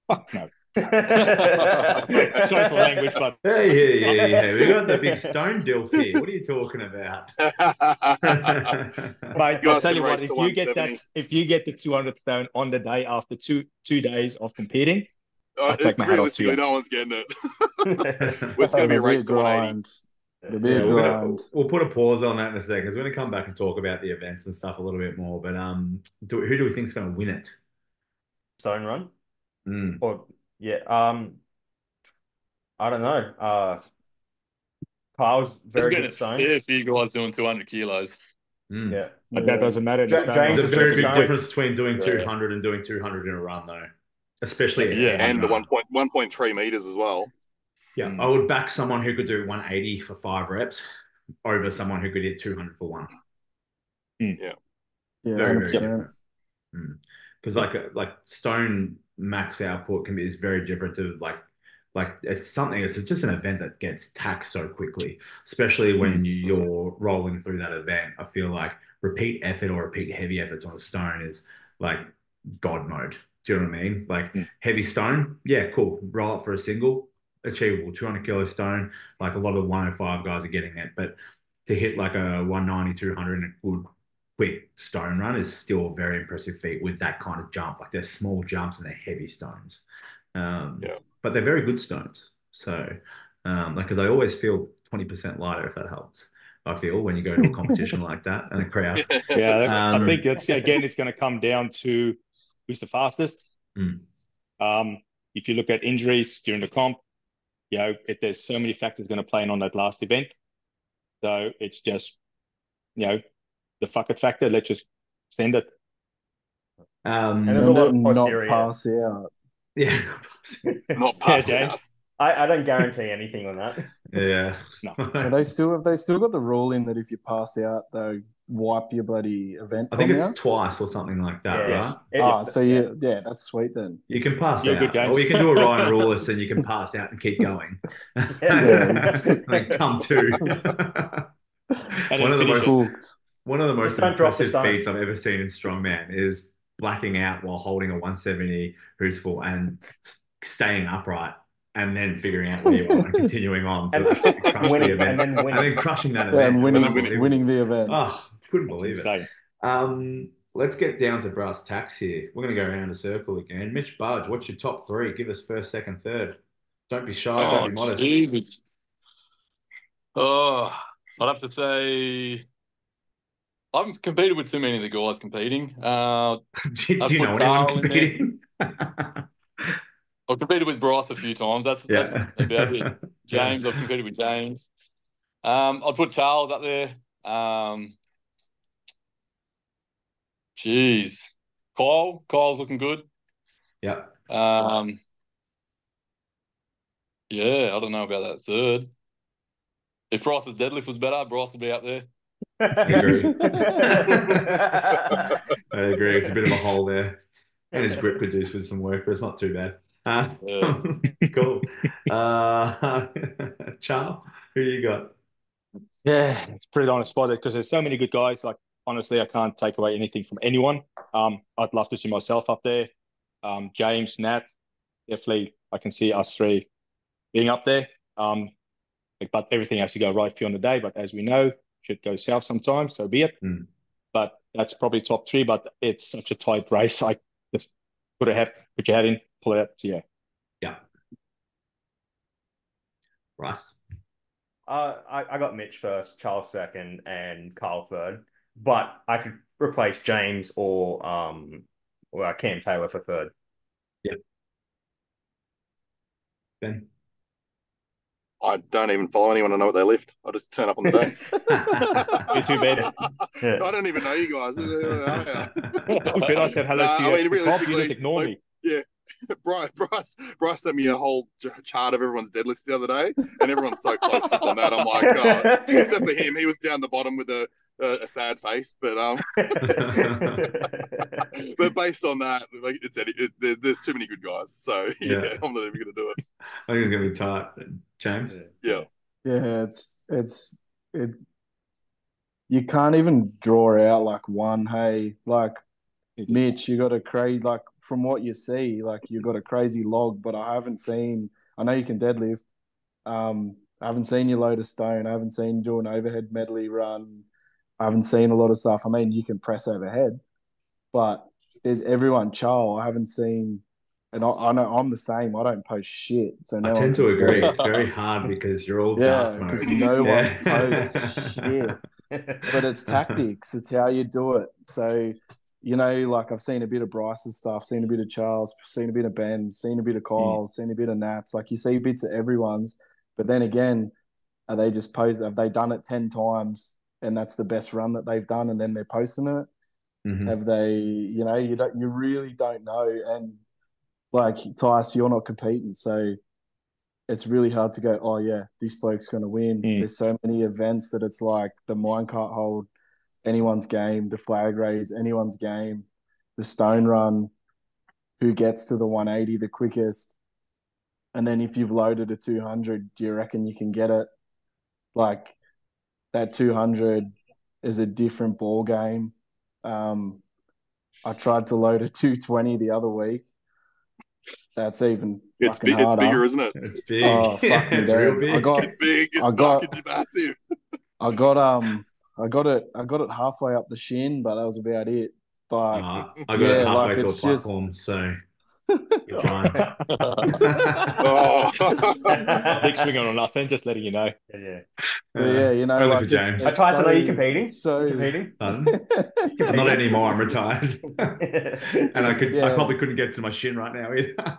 Fuck no. Sorry for language, but Hey. We got the big stone dilf here. What are you talking about? mate, You I'll guys tell can you what. race If to you get 170. that, if you get the 200 stone on the day after two days of competing, I'll take my hat off to Realistically, you. no one's getting it. It's going to be a It'll be a race to 180. grind. It'll be a We'll grind. put a pause on that in a second because we're going to come back and talk about the events and stuff a little bit more. But who do we think is going to win it? Stone run? Mm. Or yeah, I don't know. Kyle's There's very been good a at stones. fair few guys doing 200 kilos. Mm. Yeah. But that doesn't matter. In the stone James run. There's a very big Stone. difference between doing Yeah. 200 and doing 200 in a run, though. Especially Yeah. And the 1.3 meters as well. Yeah, I would back someone who could do 180 for 5 reps over someone who could hit 200 for 1. Yeah. Yeah, Very, very 100%. different. Because like stone max output is very different to like it's something. It's just an event that gets taxed so quickly, especially when you're rolling through that event. I feel like repeat effort or repeat heavy efforts on a stone is like God mode. Do you know what I mean? Like heavy stone, yeah, cool. Roll up for a single, achievable. 200 kilo stone, like a lot of the 105 guys are getting it, but to hit like a 190, 200 in a good quick stone run is still a very impressive feat with that kind of jump. Like they're small jumps and they're heavy stones. But they're very good stones. So like they always feel 20% lighter if that helps. I feel when you go to a competition like that and a crowd. Yeah, I think it's going to come down to who's the fastest. If you look at injuries during the comp, there's so many factors going to play in on that last event. So it's just, the fuck it factor. Let's just send it. And there's a Send lot it of and not posterior. pass out. Yeah. Not pass James. out. I don't guarantee anything on that. Yeah. No. Have they still got the rule in that if you pass out, they'll wipe your bloody event I think from it's you? twice or something like that, right? That's sweet then. You can pass You're out. good, James. Or you can do a Ryan Rawless and you can pass out and keep going. Yeah. Like, come to. And One of the finish most it. One of the most don't drop the impressive stone. feats I've ever seen in strongman is blacking out while holding a 170 who's full and staying upright and then figuring out where you are and continuing on to crush the event and then crushing that Yeah, event. and Unbelievable. winning the event. Oh, couldn't That's believe insane. it. Let's get down to brass tacks here. We're going to go around a circle again. Mitch Budge, what's your top 3? Give us first, second, third. Don't be shy. Don't be modest. Jesus. Oh, I'd have to say I've competed with too many of the guys competing. Do you know anyone competing? I've competed with Brice a few times. That's about it. James, I've competed with James. I'd put Charles up there. Kyle's looking good. Yeah. I don't know about that third. If Brice's deadlift was better, Brice would be up there. I agree. I agree. It's a bit of a hole there. And his grip could do with some work, but it's not too bad. Cool. Charl, who you got? Yeah, it's pretty on the spot because there's so many good guys. Like, honestly, I can't take away anything from anyone. I'd love to see myself up there. James, Nat, definitely I can see us three being up there. but everything has to go right for you on the day. But as we know, shit goes south sometimes, so be it. But that's probably top 3. But it's such a tight race. I just put your head in, pull it out. So yeah. Yeah. Brice? I got Mitch first, Charl second, and Carl third. But I could replace James or Cam Taylor for third. Yeah. Ben? I don't even follow anyone to know what they lift. I just turn up on the day. You're too bad. Yeah. I don't even know you guys. I said hello to you. I mean, realistically, you just ignore me. Yeah. Brice sent me a whole chart of everyone's deadlifts the other day, and everyone's so close just on that. I'm like, God. Except for him, he was down the bottom with a sad face. But but based on that, like there's too many good guys. So yeah, I'm not even going to do it. I think it's going to be tight. James? Yeah. Yeah, it's you can't even draw out like one. Hey, like Mitch, you got a crazy, like from what you see, like you got a crazy log, but I know you can deadlift. I haven't seen you load a stone. I haven't seen you do an overhead medley run. I haven't seen a lot of stuff. I mean, you can press overhead, but there's everyone. Charl, I haven't seen, and I know I'm the same. I don't post shit. So I tend to agree. It's very hard because you're all dark mode. because no one posts shit. But it's tactics. It's how you do it. So, you know, like I've seen a bit of Brice's stuff, seen a bit of Charles, seen a bit of Ben's, seen a bit of Kyle's, seen a bit of Nat's. Like you see bits of everyone's, but then again, are they just posed? Have they done it 10 times and that's the best run that they've done, and then they're posting it? Have they? You know, you really don't know. And like Tice, you're not competing, so it's really hard to go, oh yeah, this bloke's going to win. There's so many events that it's like the minecart hold, anyone's game, the flag raise, anyone's game, the stone run, who gets to the 180 the quickest. And then if you've loaded a 200, do you reckon you can get it? Like that 200 is a different ball game. I tried to load a 220 the other week. That's even fucking harder. It's bigger, isn't it? It's big. Oh, fucking it's real big. It's big. It's fucking massive. I got it halfway up the shin, but that was about it. But I got it halfway to a platform, so you're fine. Big swing on nothing, just letting you know. Yeah, you know, only like for James. I tried to know you competing. Competing? Not anymore. I'm retired, and I probably couldn't get to my shin right now either.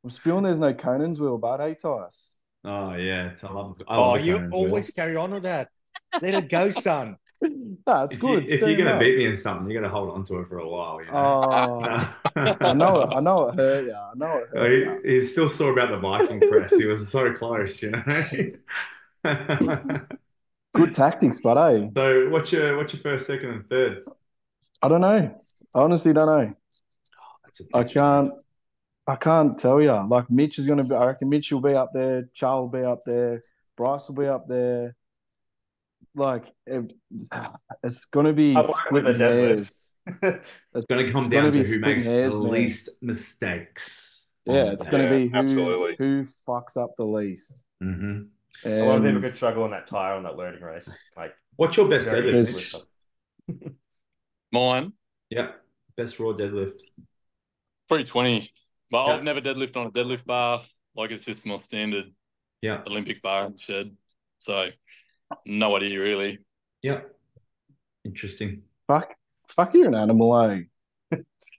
I'm spewing there's no Conan's wheel, but hey, Tice. Oh yeah, I love you always carry on with that. Let it go, son. No, it's good. If you're gonna beat me in something, you're gonna hold on to it for a while. You know? I know it hurt you. I know it hurt you. He's still sore about the Viking press. He was so close, you know. Good tactics, but hey. So what's your first, second, and third? I don't know. I honestly don't know. I can't tell you. Like Mitch is gonna be. I reckon Mitch will be up there. Charl will be up there. Brice will be up there. Like it's going to be splitting hairs. It's going to come down to who makes the least mistakes. Yeah, it's going to be who fucks up the least. A lot of people could struggle on that tire on that loading race. Like, what's your best deadlift? Mine. Yeah, best raw deadlift. 320. But I've never deadlifted on a deadlift bar. Like it's just my standard Olympic bar in the shed. So no idea really. Yeah. Interesting. Fuck, you're an animal, eh?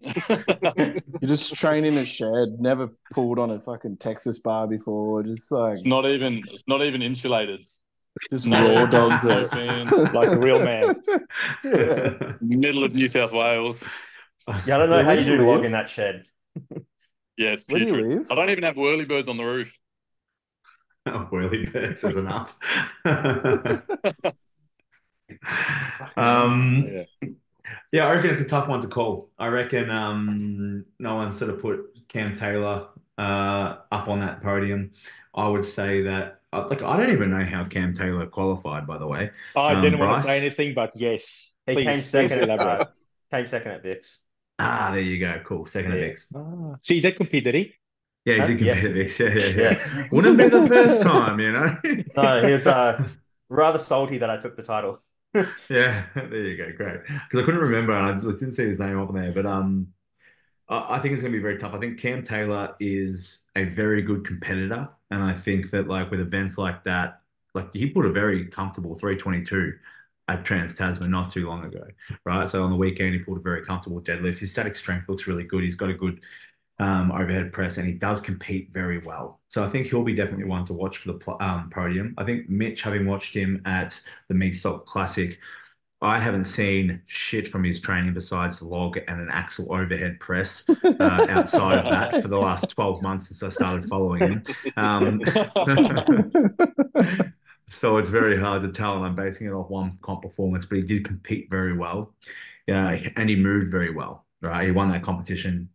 You just train in a shed, never pulled on a fucking Texas bar before. Just like it's not even insulated. Just raw dogs it. Like a real man. Middle of New South Wales. Yeah, I don't know how you do log in that shed. Yeah, it's Where do you putrid. live? I don't even have whirly birds on the roof. Whirly birds is enough. Yeah, I reckon it's a tough one to call. I reckon no one sort of put Cam Taylor up on that podium. I would say that I don't even know how Cam Taylor qualified, by the way. I didn't want to say anything, but yes. He came second at Vix. There you go. Cool. Second at Vix. So he did compete, did he? Yeah, he did compete Yes. at Mix. Yeah, yeah, yeah. Yeah. Wouldn't be the first time, you know? No, he was rather salty that I took the title. Yeah, there you go. Great. Because I couldn't remember and I didn't see his name up there. But I think it's going to be very tough. I think Cam Taylor is a very good competitor. And I think that, like, with events like that, like, he put a very comfortable 322 at Trans Tasman not too long ago, right? So on the weekend, he pulled a very comfortable deadlift. His static strength looks really good. He's got a good overhead press, and he does compete very well. So I think he'll be definitely one to watch for the podium. I think Mitch, having watched him at the Meatstock Classic, I haven't seen shit from his training besides log and an axle overhead press outside of that for the last 12 months since I started following him. So it's very hard to tell, and I'm basing it off one comp performance, but he did compete very well. Yeah, and he moved very well, right? He won that competition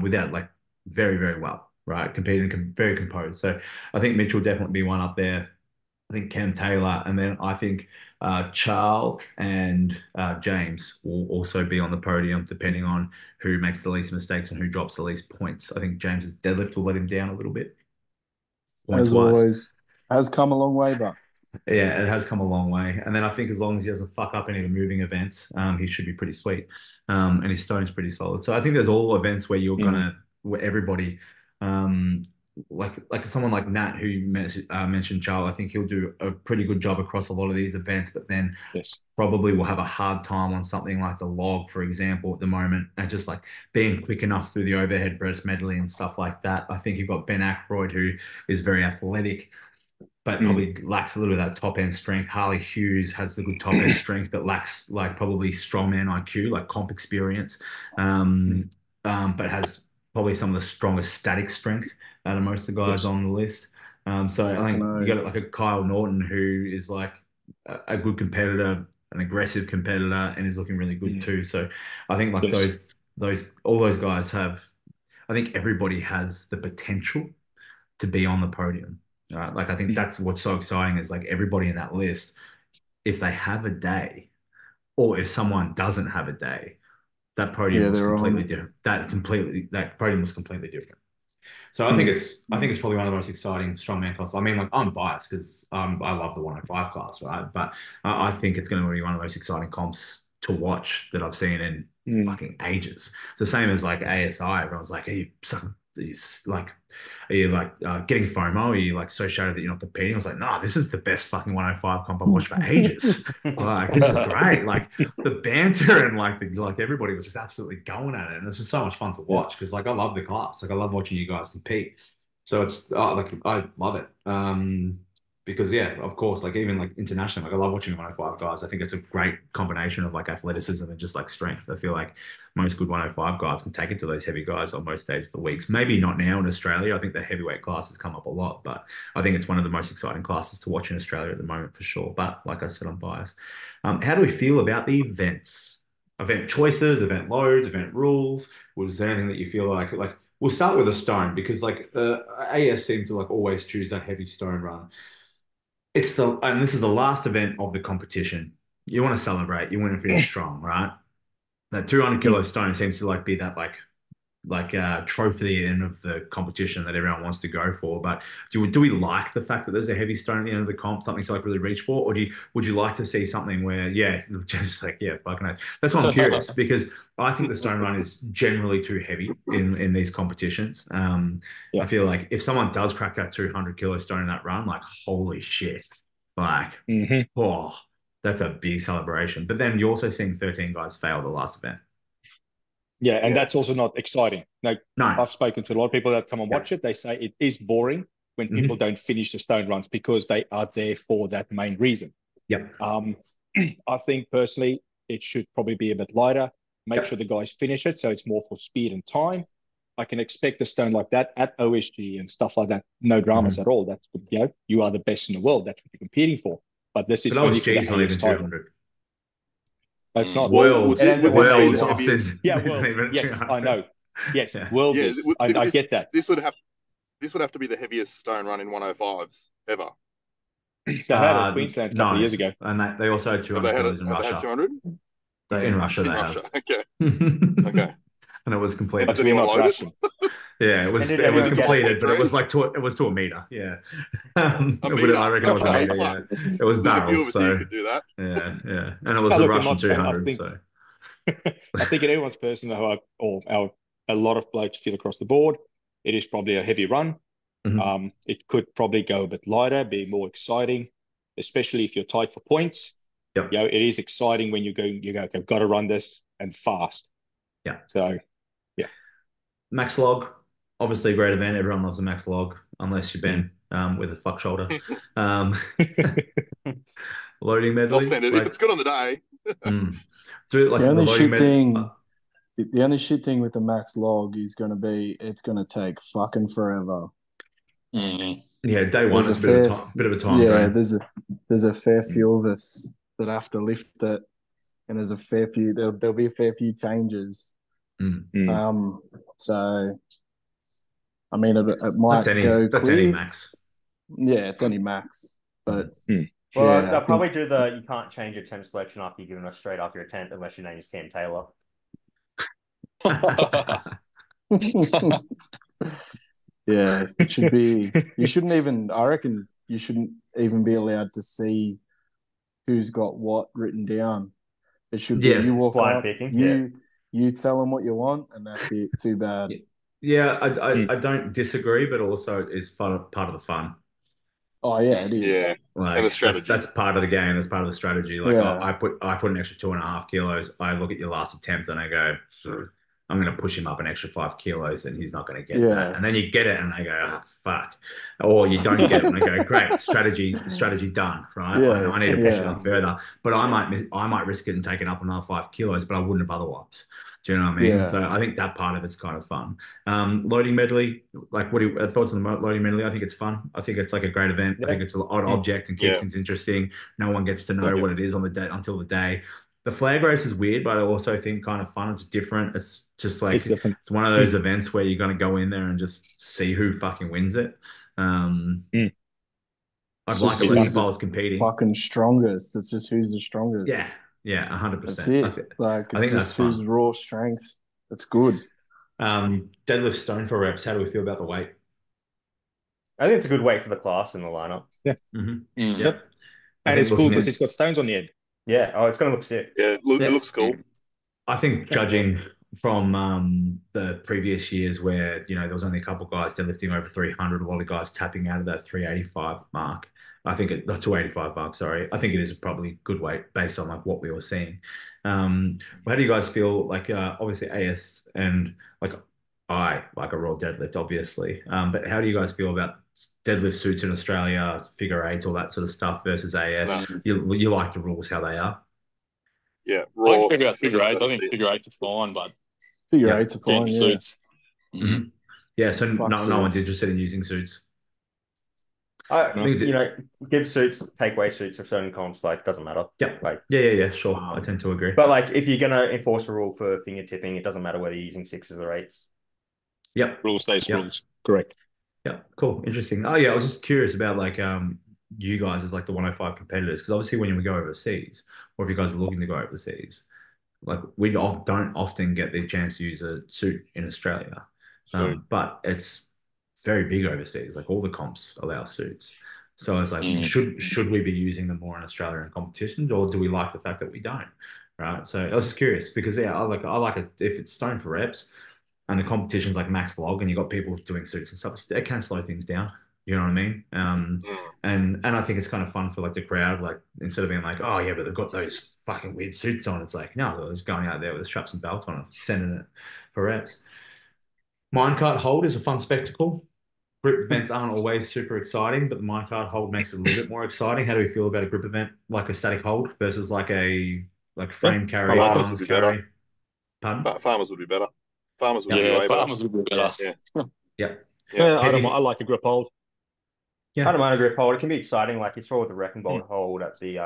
without, like, very, very well, right? Competing very composed. So I think Mitch will definitely be one up there. I think Cam Taylor, and then I think Charl and James will also be on the podium, depending on who makes the least mistakes and who drops the least points. I think James's deadlift will let him down a little bit, points As wise. always, has come a long way, but Yeah, it has come a long way. And then I think as long as he doesn't fuck up any of the moving events, he should be pretty sweet. And his stone's pretty solid. So I think there's all events where where everybody, um, like someone like Nat who you mentioned, Charles, I think he'll do a pretty good job across a lot of these events, but then Yes. probably will have a hard time on something like the log, for example, at the moment, and just like being quick enough through the overhead press medley and stuff like that. I think you've got Ben Aykroyd, who is very athletic, but probably lacks a little bit of that top end strength. Harley Hughes has the good top end strength, but lacks, like, probably strongman IQ, like comp experience, but has probably some of the strongest static strength out of most of the guys on the list. So I think you got like a Kyle Norton who is like a good competitor, an aggressive competitor, and is looking really good too. So I think like all those guys have. I think everybody has the potential to be on the podium. Like I think that's what's so exciting is like everybody in that list, if they have a day, or if someone doesn't have a day, that podium was completely different. That podium was completely different. So I think it's probably one of the most exciting strongman classes. I mean, like, I'm biased because I love the 105 class, right? But I think it's going to be one of the most exciting comps to watch that I've seen in fucking ages. It's the same as like ASI. Everyone's like, "Hey, are you like getting FOMO? Are you like so shattered that you're not competing?" I was like, "No, this is the best fucking 105 comp I've watched for ages. Like, this is great. Like the banter and like everybody was just absolutely going at it, and it's just so much fun to watch because like I love the class. Like I love watching you guys compete. So it's like I love it. Because yeah, of course, like even like internationally, like I love watching 105 guys. I think it's a great combination of like athleticism and just like strength. I feel like most good 105 guys can take it to those heavy guys on most days of the weeks. Maybe not now in Australia. I think the heavyweight class has come up a lot, but I think it's one of the most exciting classes to watch in Australia at the moment for sure. But like I said, I'm biased. How do we feel about the events? Event choices, event loads, event rules? Was there anything that you feel like we'll start with a stone because like AS seem to like always choose that heavy stone run. And this is the last event of the competition. You want to celebrate. You want to finish strong, right? That 200 kilo stone seems to like be that trophy at the end of the competition that everyone wants to go for. But do we like the fact that there's a heavy stone at the end of the comp, something to like really reach for, or would you like to see something where just like fucking hell. That's why I'm curious because I think the stone run is generally too heavy in these competitions. I feel like if someone does crack that 200 kilo stone in that run, like holy shit, like oh, that's a big celebration. But then you're also seeing 13 guys fail the last event. Yeah, and that's also not exciting. Like, No. I've spoken to a lot of people that come and watch it. They say it is boring when people don't finish the stone runs because they are there for that main reason. Yep. I think personally it should probably be a bit lighter. Make sure the guys finish it so it's more for speed and time. I can expect a stone like that at OSG and stuff like that. No dramas at all. That's you are the best in the world. That's what you're competing for. But this is only for the OSG not even 200. It's not worlds. Worlds often. Yeah, worlds. Yes, I know. Yes, worlds. I get that. This would have to be the heaviest stone run in 105s ever. They had it in Queensland a couple of years ago, and they also had 200 kilos in Russia. They had 200 in Russia. Okay. Okay. and it was completed. Does anyone load it? Yeah, it was completed, but it was like it was to a meter. Yeah, a meter. I reckon it was a meter. Yeah, it was barrels. There's a few of us here could do that. Yeah, and it was a Russian 200. So I think in everyone's personal, a lot of blokes feel across the board, it is probably a heavy run. It could probably go a bit lighter, be more exciting, especially if you're tight for points. Yep. It is exciting when you go, okay, I've got to run this and fast. Yeah. So, yeah. Max log, obviously a great event. Everyone loves a max log, unless you've been with a fuck shoulder. Loading medley. I'll send it if it's good on the day. The only shit thing with the max log is going to be it's going to take fucking forever. Yeah, day one is a bit of a time drain. There's a fair few of us that have to lift it, and there's a fair few. There'll be a fair few changes. So, I mean, it might go. That's any max. Yeah, it's any max, but. Well, they'll probably do you can't change your tent selection after you're giving us straight off your tent unless your name is Cam Taylor. Yeah, it should be. I reckon you shouldn't even be allowed to see who's got what written down. It should be you walk up, you tell them what you want, and that's it. Too bad. Yeah, I don't disagree, but also it's part of the fun. Oh yeah, it is. Yeah, like, and the strategy. That's part of the game. That's part of the strategy. Like I put an extra 2.5 kilos. I look at your last attempt and I go, I'm going to push him up an extra 5 kilos, and he's not going to get that. And then you get it, and I go, oh, fuck. Or you don't get it, and I go, great, strategy done, right? Yeah, I need to push it up further, but I might risk it and take it up another 5 kilos, but I wouldn't have otherwise. Do you know what I mean? Yeah. So I think that part of it's kind of fun. Loading medley, like what are your thoughts on the loading medley? I think it's fun. I think it's like a great event. I think it's an odd object and keeps things interesting. No one gets to know what it is on the day until the day. The flag race is weird, but I also think kind of fun. It's different. It's just like it's one of those events where you're going to go in there and just see who fucking wins it. I'd like it less if I was competing. Fucking strongest. It's just who's the strongest. Yeah, 100%. That's it. I think that's who's raw strength. That's good. Deadlift stone for reps. How do we feel about the weight? I think it's a good weight for the class in the lineup. Yeah. Yep. And it's cool because it's got stones on the end. Yeah. Oh, it's going to look sick. Yeah, it looks cool. I think judging from the previous years where, there was only a couple of guys deadlifting over 300, a lot of guys tapping out of that 385 mark. I think the 285 mark, sorry. I think it is probably a good weight based on like what we were seeing. How do you guys feel like obviously AS and like I like a raw deadlift, obviously. But how do you guys feel about deadlift suits in Australia, figure eights, all that sort of stuff versus AS? No. You like the rules how they are? Yeah, raw. I figure eights. I think figure eights are fine, but figure eights are fine. Yeah. Suits. Yeah, so no one's interested in using suits. Give suits, take away suits for certain comps, like doesn't matter. Yeah, sure. I tend to agree. But like if you're gonna enforce a rule for finger tipping, it doesn't matter whether you're using 6s or 8s. Yep. Rule stays rules. Correct. Yeah, cool. Interesting. Oh yeah, I was just curious about like you guys as like the 105 competitors, because obviously when we go overseas, or if you guys are looking to go overseas, like we don't often get the chance to use a suit in Australia. But it's very big overseas. Like all the comps allow suits. So it's like, should we be using them more in Australia in competitions, or do we like the fact that we don't? Right. So I was just curious because I like it if it's stone for reps and the competition's like max log and you got people doing suits and stuff, it can slow things down. You know what I mean? And I think it's kind of fun for like the crowd, like instead of being like, oh yeah, but they've got those fucking weird suits on. It's like, no, they're just going out there with straps and belts on it, sending it for reps. Minecart hold is a fun spectacle. Grip events aren't always super exciting, but the minecart hold makes it a little bit more exciting. How do we feel about a grip event like a static hold versus like a frame carry? Farmers would be better. Pardon? Farmers would be better. Farmers would be way farmers would be better. I like a grip hold. I don't mind a grip hold. It can be exciting. Like you saw with the Wrecking Bolt hold at the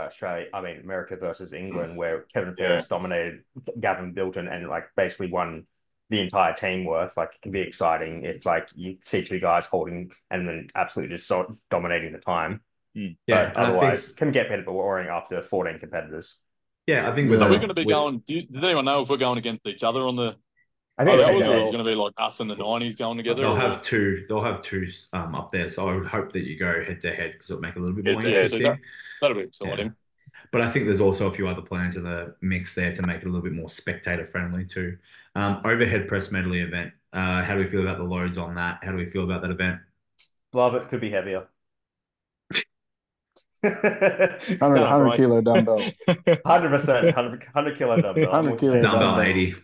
America versus England, where Kevin Ferris dominated Gavin Bilton and like basically won the entire team worth. Like it can be exciting if like you see 2 guys holding and then absolutely just dominating the time. But otherwise, it can get a bit boring after 14 competitors. Yeah, I think are we going to be going? Does anyone know if we're going against each other on the I Oh, think that it's was going going to be like us in the 90s going together. They'll Or... have two. They'll have two up there. So I would hope that you go head to head because it'll make it a little bit more Head-to-head. So interesting. that'll be exciting. Yeah. But I think there's also a few other plans in the mix there to make it a little bit more spectator friendly too. Overhead press medley event. How do we feel about the loads on that? How do we feel about that event? love it. Could be heavier. 100 kilo dumbbell. 100%. 100 kilo dumbbell. 100 kilo Dumbbell 80.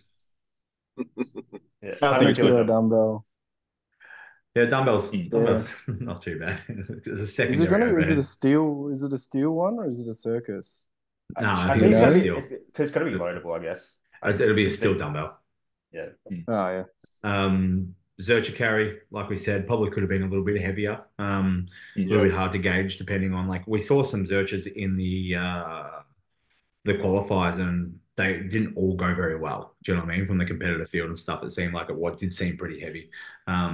Yeah, 100 kilo dumbbell. Yeah, dumbbells not too bad. It's a secondary Is it a steel? Is it a steel one or is it a circus? No, I I think think it's it's a gonna steel. be, it's gonna be loadable, I guess. It'll be a steel dumbbell. Yeah. Oh yeah. Zercher carry, like we said, probably could have been a little bit heavier. A little bit hard to gauge depending on, like, we saw some Zerchers in the qualifiers and they didn't all go very well. Do you know what I mean? From the competitive field and stuff, it seemed like it did seem pretty heavy.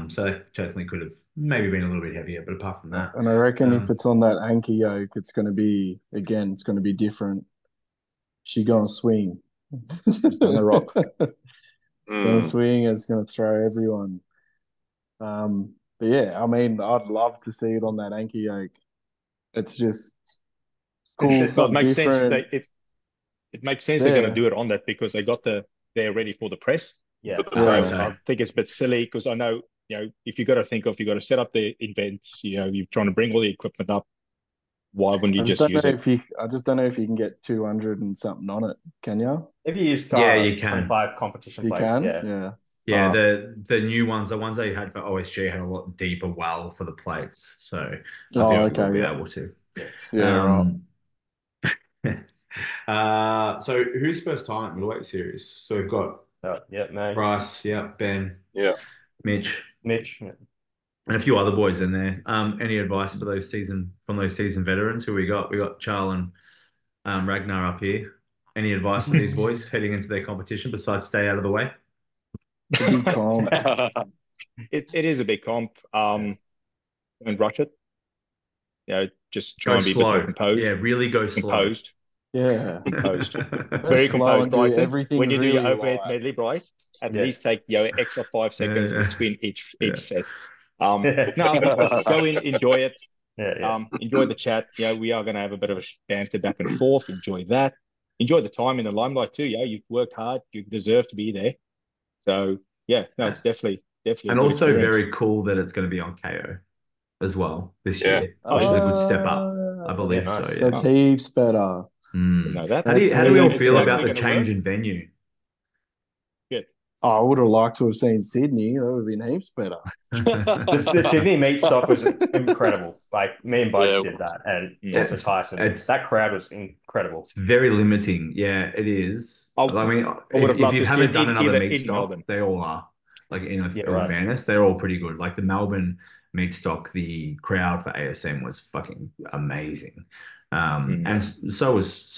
So they definitely could have maybe been a little bit heavier, but apart from that. And I reckon if it's on that anchor yoke, it's going to be different. She going to swing on the rock. It's going to swing. It's going to throw everyone. But yeah, I mean, I'd love to see it on that anchor yoke. It's just cool. It makes different. sense. It makes sense they're going to do it on that because they're ready for the press. Yeah. I think it's a bit silly because I know, if you got to set up the events, you're trying to bring all the equipment up. Why wouldn't you just use it? I just don't know if you can get 200 and something on it. Can you? If you use you can. 25 competition plates, yeah. Yeah, the new ones, the ones they had for OSG had a lot deeper well for the plates. So we'll be able to. Yeah, right. So who's first time at middleweight series? So we've got man. Brice, Ben, Mitch, yeah. and a few other boys in there. Any advice for those seasoned veterans? Who we got? We got Charl and Ragnar up here. Any advice for these boys heading into their competition besides stay out of the way? It's a big comp. It is a big comp. And rush it. Just try and be slow. A bit composed. Yeah, really go slow. Composed. Yeah. Composed. Very slow and do everything. When you really do your overhead medley, Brice, at least take your extra 5 seconds between each set. Go in, enjoy it. Enjoy the chat. We are going to have a bit of a banter back and forth. Enjoy that. Enjoy the time in the limelight too. You've worked hard. You deserve to be there. So it's definitely. And also very cool that it's going to be on KO as well this year, which is a good step up. I believe so. Yeah, that's heaps better. How do we all feel about the change in venue? I would have liked to have seen Sydney. That would have been heaps better. The Sydney Meatstock was incredible. Like, me and Budge did that, and also Tyson. That crowd was incredible. It's very limiting. Yeah, it is. I mean, if you haven't done another Meatstock, they all are. Like, in fairness, they're all pretty good. Like the Melbourne Meatstock, the crowd for ASM was fucking amazing. And so was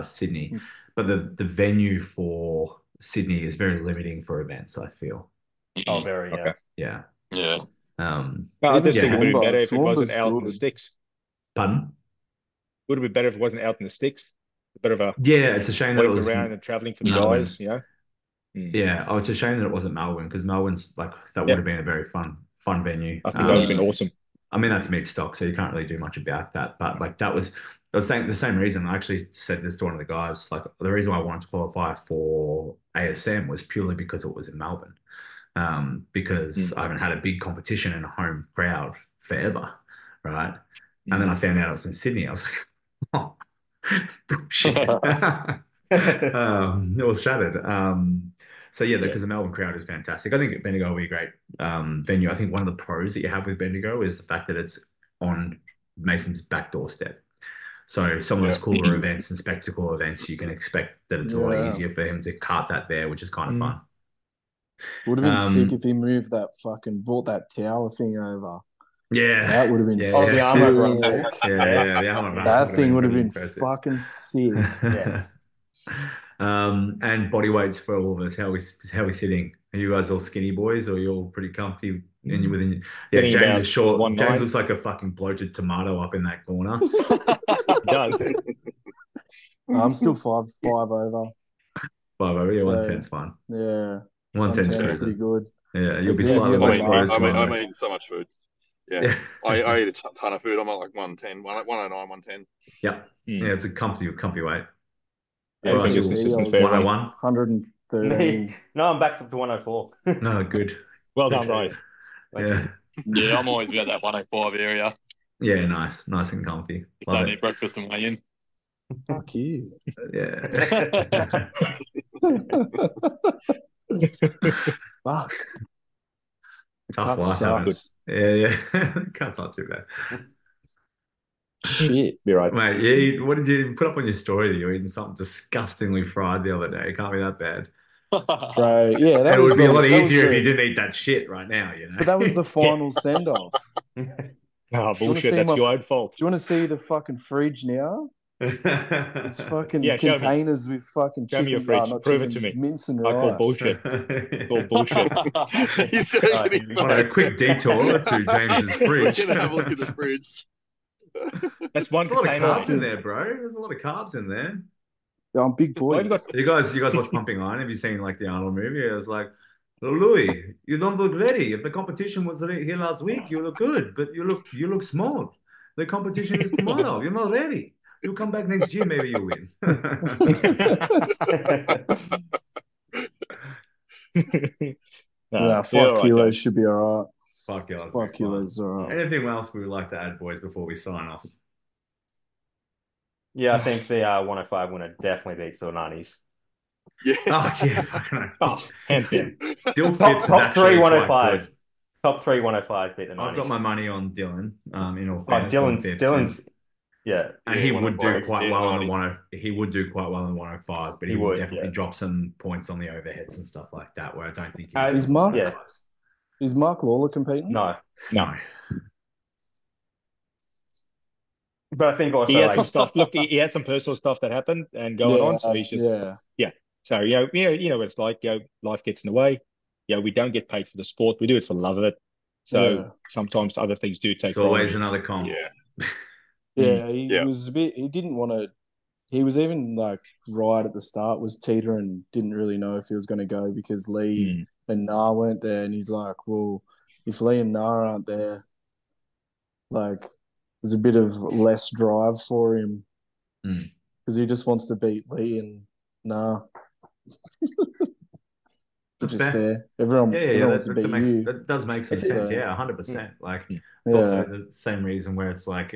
Sydney. But the venue for Sydney is very limiting for events, I feel. Oh, very, yeah. Yeah. I just think it would be better if it wasn't out in the sticks. Pardon? Would it be better if it wasn't out in the sticks? A bit of a it's a shame that it was around and traveling for the guys, Yeah, it's a shame that it wasn't Melbourne because Melbourne's that would have been a very fun venue. I think that would have been awesome. I mean, that's Meatstock, so you can't really do much about that. But like I was saying the same reason. I actually said this to one of the guys. Like, the reason why I wanted to qualify for ASM was purely because it was in Melbourne. Because I haven't had a big competition in a home crowd forever, right? And then I found out it was in Sydney. I was like, oh, bullshit. It was shattered. Because the Melbourne crowd is fantastic. I think Bendigo will be a great venue. I think one of the pros that you have with Bendigo is the fact that it's on Mason's back doorstep. So some of those cooler events and spectacle events, you can expect that it's a lot easier for him to cart that there, which is kind of fun. Would have been sick if he moved brought that tower thing over. Yeah. That would have been sick. The armor that thing would have been fucking sick. Yeah. And body weights for all of us. How we sitting? Are you guys all skinny boys, or are you all pretty comfy? And you within? Yeah, James is short. James looks like a fucking bloated tomato up in that corner. I'm still five over. 5 over. Yeah, So, 110's fun. Yeah, 110's 110's cruising. pretty good. Yeah, you'll It's be easier slightly than less that. bruised I'm tomorrow. eating so much food. Yeah. Yeah. I eat a ton of food. I'm at like 110, 109, 110. Yeah. Yeah, it's a comfy weight. Yeah, Right, fingers so consistent fair weight. 101. 113. No, I'm back to 104. No, good. Well Good done, to Bryce. Yeah. Yeah, I'm always about that 105 area. Yeah, nice and comfy. If Love I it. need breakfast and weigh in. Fuck you. Yeah. Fuck. Tough Cut life, having it. sucks. Yeah. Cut's not too bad. Shit. Be right. Mate, yeah, what did you put up on your story that you were eating something disgustingly fried the other day? It can't be that bad. Bro, yeah, that And it was would be a lot that was easier if the- you didn't eat that shit right now, you know? But that was the final send off. Oh, see bullshit. That's my- your own fault. Do you want to see the fucking fridge now? It's fucking Yeah, show me. containers with fucking Show me your chicken. fridge. Not Prove it chicken, to me. mince and I call rice. bullshit. I call bullshit. He's taking his On a quick detour to James's fridge. We're gonna have a look at the fridge. That's one There's a lot of container. carbs in there, bro. There's a lot of carbs in there. Yeah, I'm big Why boys. have you got You guys watch Pumping Iron? Have you seen like the Arnold movie? It was like, Louis, you don't look ready. If the competition was here last week, you look good, but you look small. The competition is tomorrow. You're not ready. You come back next year, maybe you win. Yeah, 5 you're right, kilos James. should be all right. 5 kilos. 5 kilos is all right. Anything else we would like to add, boys, before we sign off? Yeah, I think the 105 winner definitely beats the 90s. Yeah. Oh, yeah, fucking Oh, hands down. Dill Top, Phipps is top actually three quite 105s. good. Top three 105s beat the 90s. I've got my money on Dylan. In all Oh, fairness, Dylan's, yeah. and Yeah, he would do 105s, quite yeah, well on the 90s. He would do quite well in the 105s, but he He would would, definitely yeah. drop some points on the overheads and stuff like that. Where I don't think Is Mark- yeah. Is Mark Lawler competing? No. No. But I think also He had some like stuff. Look, he had some personal stuff that happened and going on. So he's just yeah. So you know what it's like. Life gets in the way. We don't get paid for the sport. We do it for the love of it. So sometimes other things do take It's always priority. another comp. Yeah. Yeah, he Yeah. was a bit. He didn't want to. He was even like right at the start was teetering, didn't really know if he was going to go because Lee and Nah weren't there, and he's like, well, if Lee and Nah aren't there, like there's a bit of less drive for him because he just wants to beat Lee and Nah. Which is fair. Everyone wants to beat you. That does make some sense. Yeah, 100%. Like it's Yeah. also the same reason where it's like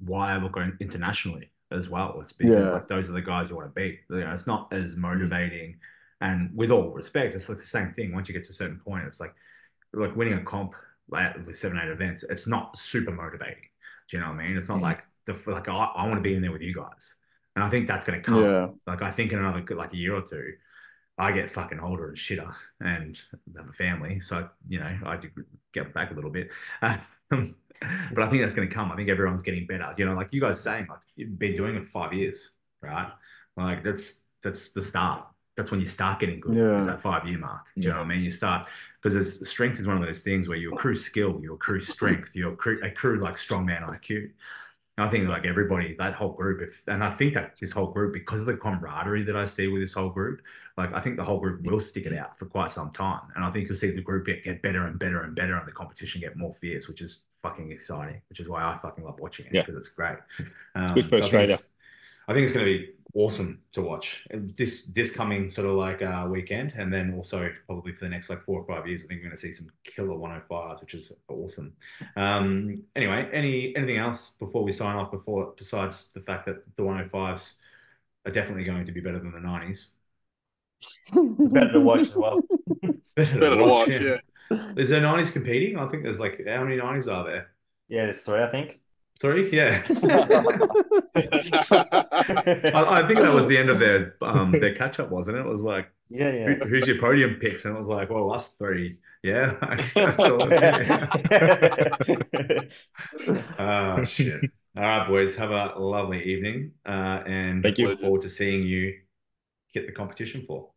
why I look on internationally as well. It's because like those are the guys you want to beat. You know, it's not as motivating, and with all respect, it's like the same thing. Once you get to a certain point, it's like winning a comp like with 7-8 events. It's not super motivating. Do you know what I mean? It's not like I want to be in there with you guys, and I think that's going to come. Yeah. Like I think in another like a year or two, I get fucking older and shitter and have a family. So, you know, I do get back a little bit. But I think that's going to come. I think everyone's getting better. You know, like you guys are saying, like you've been doing it for 5 years, right? Like that's the start. That's when you start getting good. Yeah. Is that 5-year mark. Do you know what I mean? You start because strength is one of those things where you accrue skill, you accrue strength, you accrue like strongman IQ. I think like everybody, that whole group, and I think that this whole group, because of the camaraderie that I see with this whole group, like I think the whole group will stick it out for quite some time. And I think you'll see the group get better and better and better and the competition get more fierce, which is fucking exciting, which is why I fucking love watching it because it's great. Good for Australia. I think it's going to be awesome to watch this coming sort of like weekend, and then also probably for the next like 4 or 5 years. I think we're going to see some killer 105s, which is awesome. Anyway, anything else before we sign off? Besides the fact that the 105s are definitely going to be better than the 90s. better to watch as well. Better to watch, yeah. Is there 90s competing? I think there's like how many 90s are there? Yeah, there's 3, I think. 3? Yeah. I think that was the end of their catch up, wasn't it? It was like, who's your podium picks? And it was like, well, us 3. Yeah. Oh, shit. All right, boys. Have a lovely evening. And Thank you. look forward to seeing you hit the competition floor.